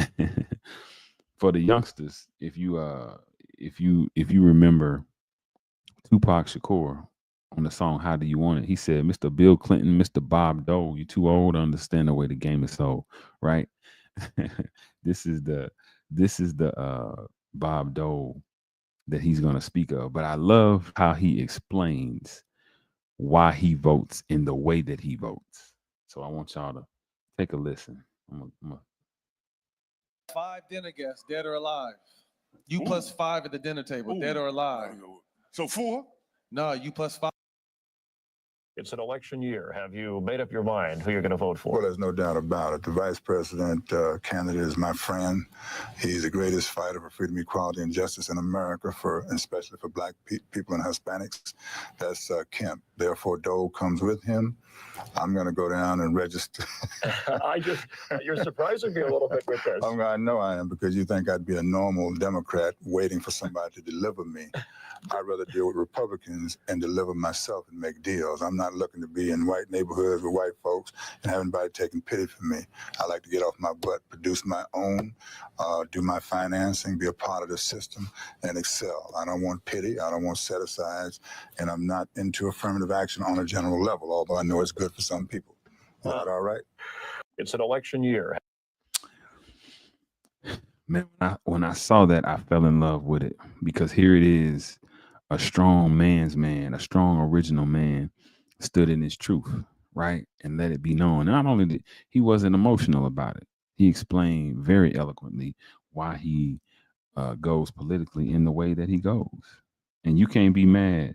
For the youngsters, if you remember Tupac Shakur on the song "How Do You Want It," he said, "Mr. Bill Clinton, Mr. Bob Dole, you're too old to understand the way the game is sold." Right? this is the Bob Dole that he's going to speak of. But I love how he explains why he votes in the way that he votes. So I want y'all to take a listen. I'm gonna 5 dinner guests, dead or alive. You plus 5 at the dinner table, dead or alive. So 4? No, you plus 5. It's an election year. Have you made up your mind who you're going to vote for? Well, there's no doubt about it. The vice president candidate is my friend. He's the greatest fighter for freedom, equality, and justice in America, especially for black people and Hispanics. That's Kemp. Therefore, Dole comes with him. I'm going to go down and register. You're surprising me a little bit with this. I know I am, because you think I'd be a normal Democrat waiting for somebody to deliver me. I'd rather deal with Republicans and deliver myself and make deals. I'm not looking to be in white neighborhoods with white folks and have anybody taking pity for me. I like to get off my butt, produce my own, do my financing, be a part of the system, and excel. I don't want pity. I don't want set-asides, and I'm not into affirmative action on a general level, although I know it's good for some people. Is that all right? It's an election year. Man, when I saw that, I fell in love with it, because here it is, a strong man's man, a strong original man stood in his truth, right? And let it be known. Not only that he wasn't emotional about it, he explained very eloquently why he goes politically in the way that he goes. And you can't be mad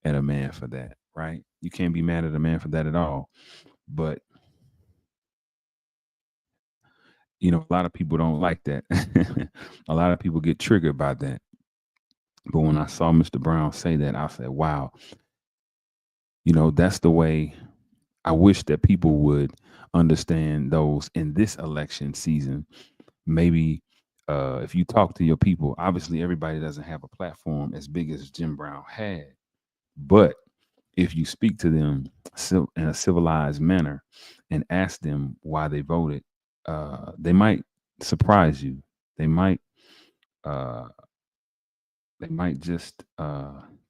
at a man for that, right? You can't be mad at a man for that at all. But a lot of people don't like that. A lot of people get triggered by that. But when I saw Mr. Brown say that, I said, wow, that's the way I wish that people would understand those in this election season. Maybe if you talk to your people, obviously everybody doesn't have a platform as big as Jim Brown had. But if you speak to them in a civilized manner and ask them why they voted, they might surprise you. They might just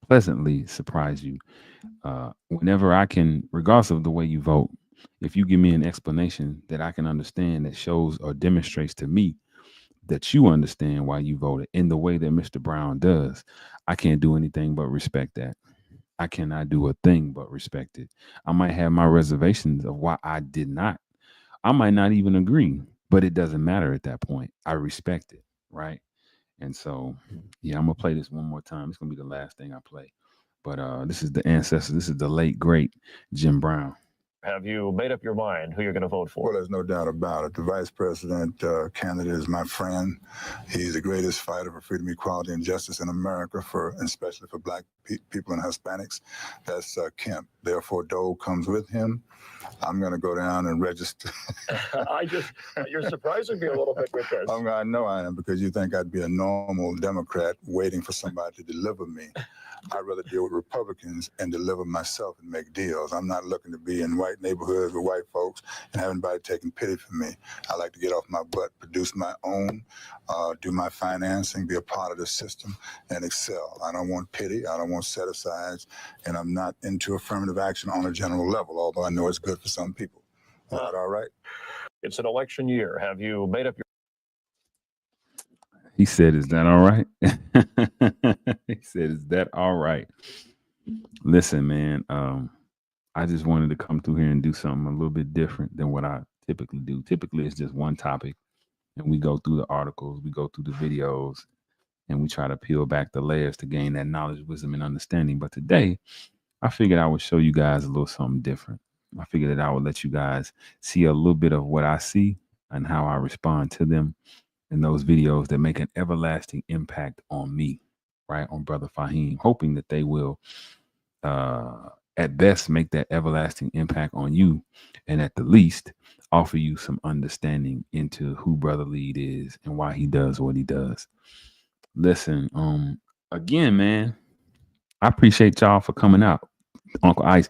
pleasantly surprise you. Whenever I can, regardless of the way you vote, if you give me an explanation that I can understand, that shows or demonstrates to me that you understand why you voted in the way that Mr. Brown does, I can't do anything but respect that. I cannot do a thing but respect it. I might have my reservations of why I did not. I might not even agree, but it doesn't matter at that point. I respect it, right? And so, yeah, I'm gonna play this one more time. It's gonna be the last thing I play. But this is the ancestor. This is the late great Jim Brown. Have you made up your mind who you're going to vote for? Well, there's no doubt about it. The vice president candidate is my friend. He's the greatest fighter for freedom, equality, and justice in America, especially for black people and Hispanics. That's Kemp. Therefore, Dole comes with him. I'm going to go down and register. You're surprising me a little bit with this. I know I am, because you think I'd be a normal Democrat waiting for somebody to deliver me. I'd rather deal with Republicans and deliver myself and make deals. I'm not looking to be in white neighborhoods with white folks and have anybody taking pity for me. I like to get off my butt, produce my own, do my financing, be a part of the system, and excel. I don't want pity. I don't want set-asides, and I'm not into affirmative action on a general level, although I know it's good for some people. Is that all right? It's an election year. Have you made up your... He said, "Is that all right?" He said, "Is that all right?" Listen, man, I just wanted to come through here and do something a little bit different than what I typically do. Typically, it's just one topic, and we go through the articles, we go through the videos, and we try to peel back the layers to gain that knowledge, wisdom, and understanding. But today, I figured I would show you guys a little something different. I figured that I would let you guys see a little bit of what I see and how I respond to them in those videos that make an everlasting impact on me, right? On Brother Faheem, hoping that they will at best make that everlasting impact on you, and at the least offer you some understanding into who Brother Lead is and why he does what he does. Listen, again, man, I appreciate y'all for coming out. Uncle Ice,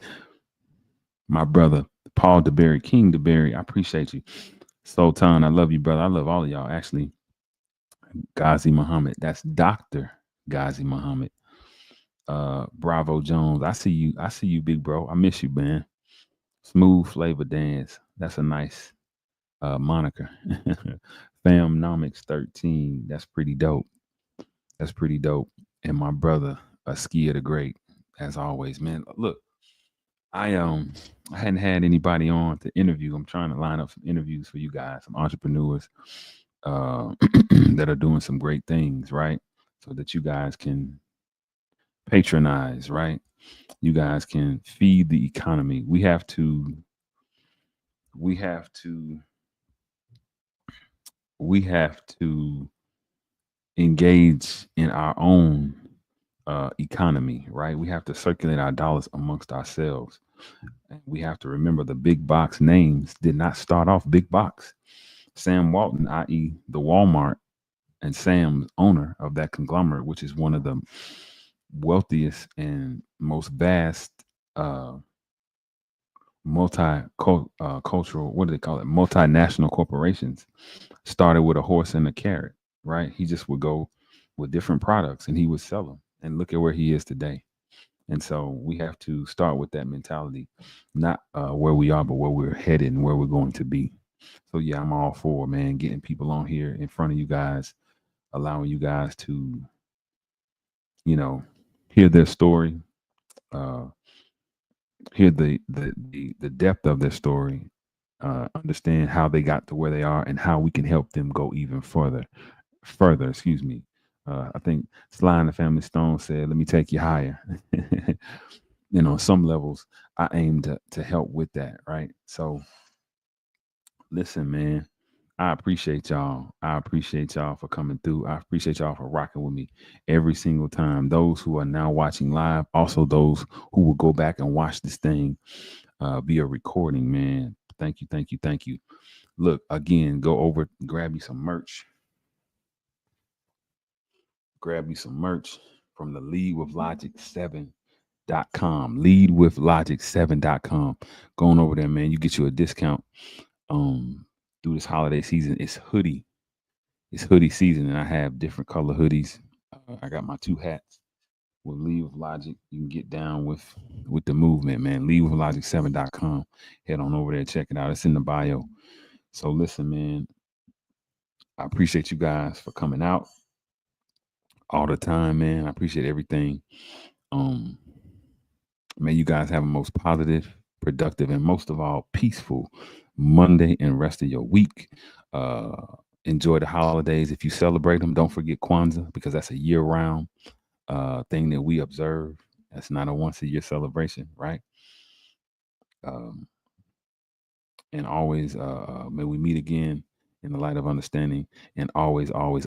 my brother, Paul DeBerry, King DeBerry, I appreciate you. Sultan, I love you, brother. I love all of y'all, actually. Ghazi Muhammad, that's Dr. Ghazi Muhammad. Bravo Jones, I see you, big bro. I miss you, man. Smooth Flavor Dance, that's a nice moniker. Famnomics 13, that's pretty dope. That's pretty dope. And my brother, Askia the Great, as always, man. Look, I hadn't had anybody on to interview. I'm trying to line up some interviews for you guys, some entrepreneurs that are doing some great things, right? So that you guys can patronize, right? You guys can feed the economy. We have to we have to engage in our own economy, right? We have to circulate our dollars amongst ourselves. We have to remember the big box names did not start off big box. Sam Walton, i.e., the Walmart and Sam's owner of that conglomerate, which is one of the wealthiest and most vast cultural, what do they call it? Multinational corporations, started with a horse and a carrot, right? He just would go with different products and he would sell them. And look at where he is today. And so we have to start with that mentality, not where we are, but where we're headed and where we're going to be. So yeah, I'm all for, man, getting people on here in front of you guys, allowing you guys to, hear their story, uh, hear the depth of their story, understand how they got to where they are, and how we can help them go even further. Further, excuse me. I think Sly and the Family Stone said, "Let me take you higher." Some levels, I aim to help with that, right? So, listen, man. I appreciate y'all. I appreciate y'all for coming through. I appreciate y'all for rocking with me every single time. Those who are now watching live, also those who will go back and watch this thing via recording, man. Thank you, thank you, thank you. Look, again, go over, grab you some merch. Grab you some merch from the Lead with Logic 7.com. Leadwithlogic7.com. Going over there, man. You get you a discount through this holiday season. It's hoodie season, and I have different color hoodies. I got my 2 hats with Lead with Logic. You can get down with the movement, man. Leadwithlogic7.com. Head on over there, check it out. It's in the bio. So listen, man, I appreciate you guys for coming out all the time, man. I appreciate everything. May you guys have a most positive, productive, and most of all, peaceful Monday and rest of your week. Enjoy the holidays. If you celebrate them, don't forget Kwanzaa, because that's a year-round thing that we observe. That's not a once-a-year celebration, right? And always, may we meet again in the light of understanding, and always, always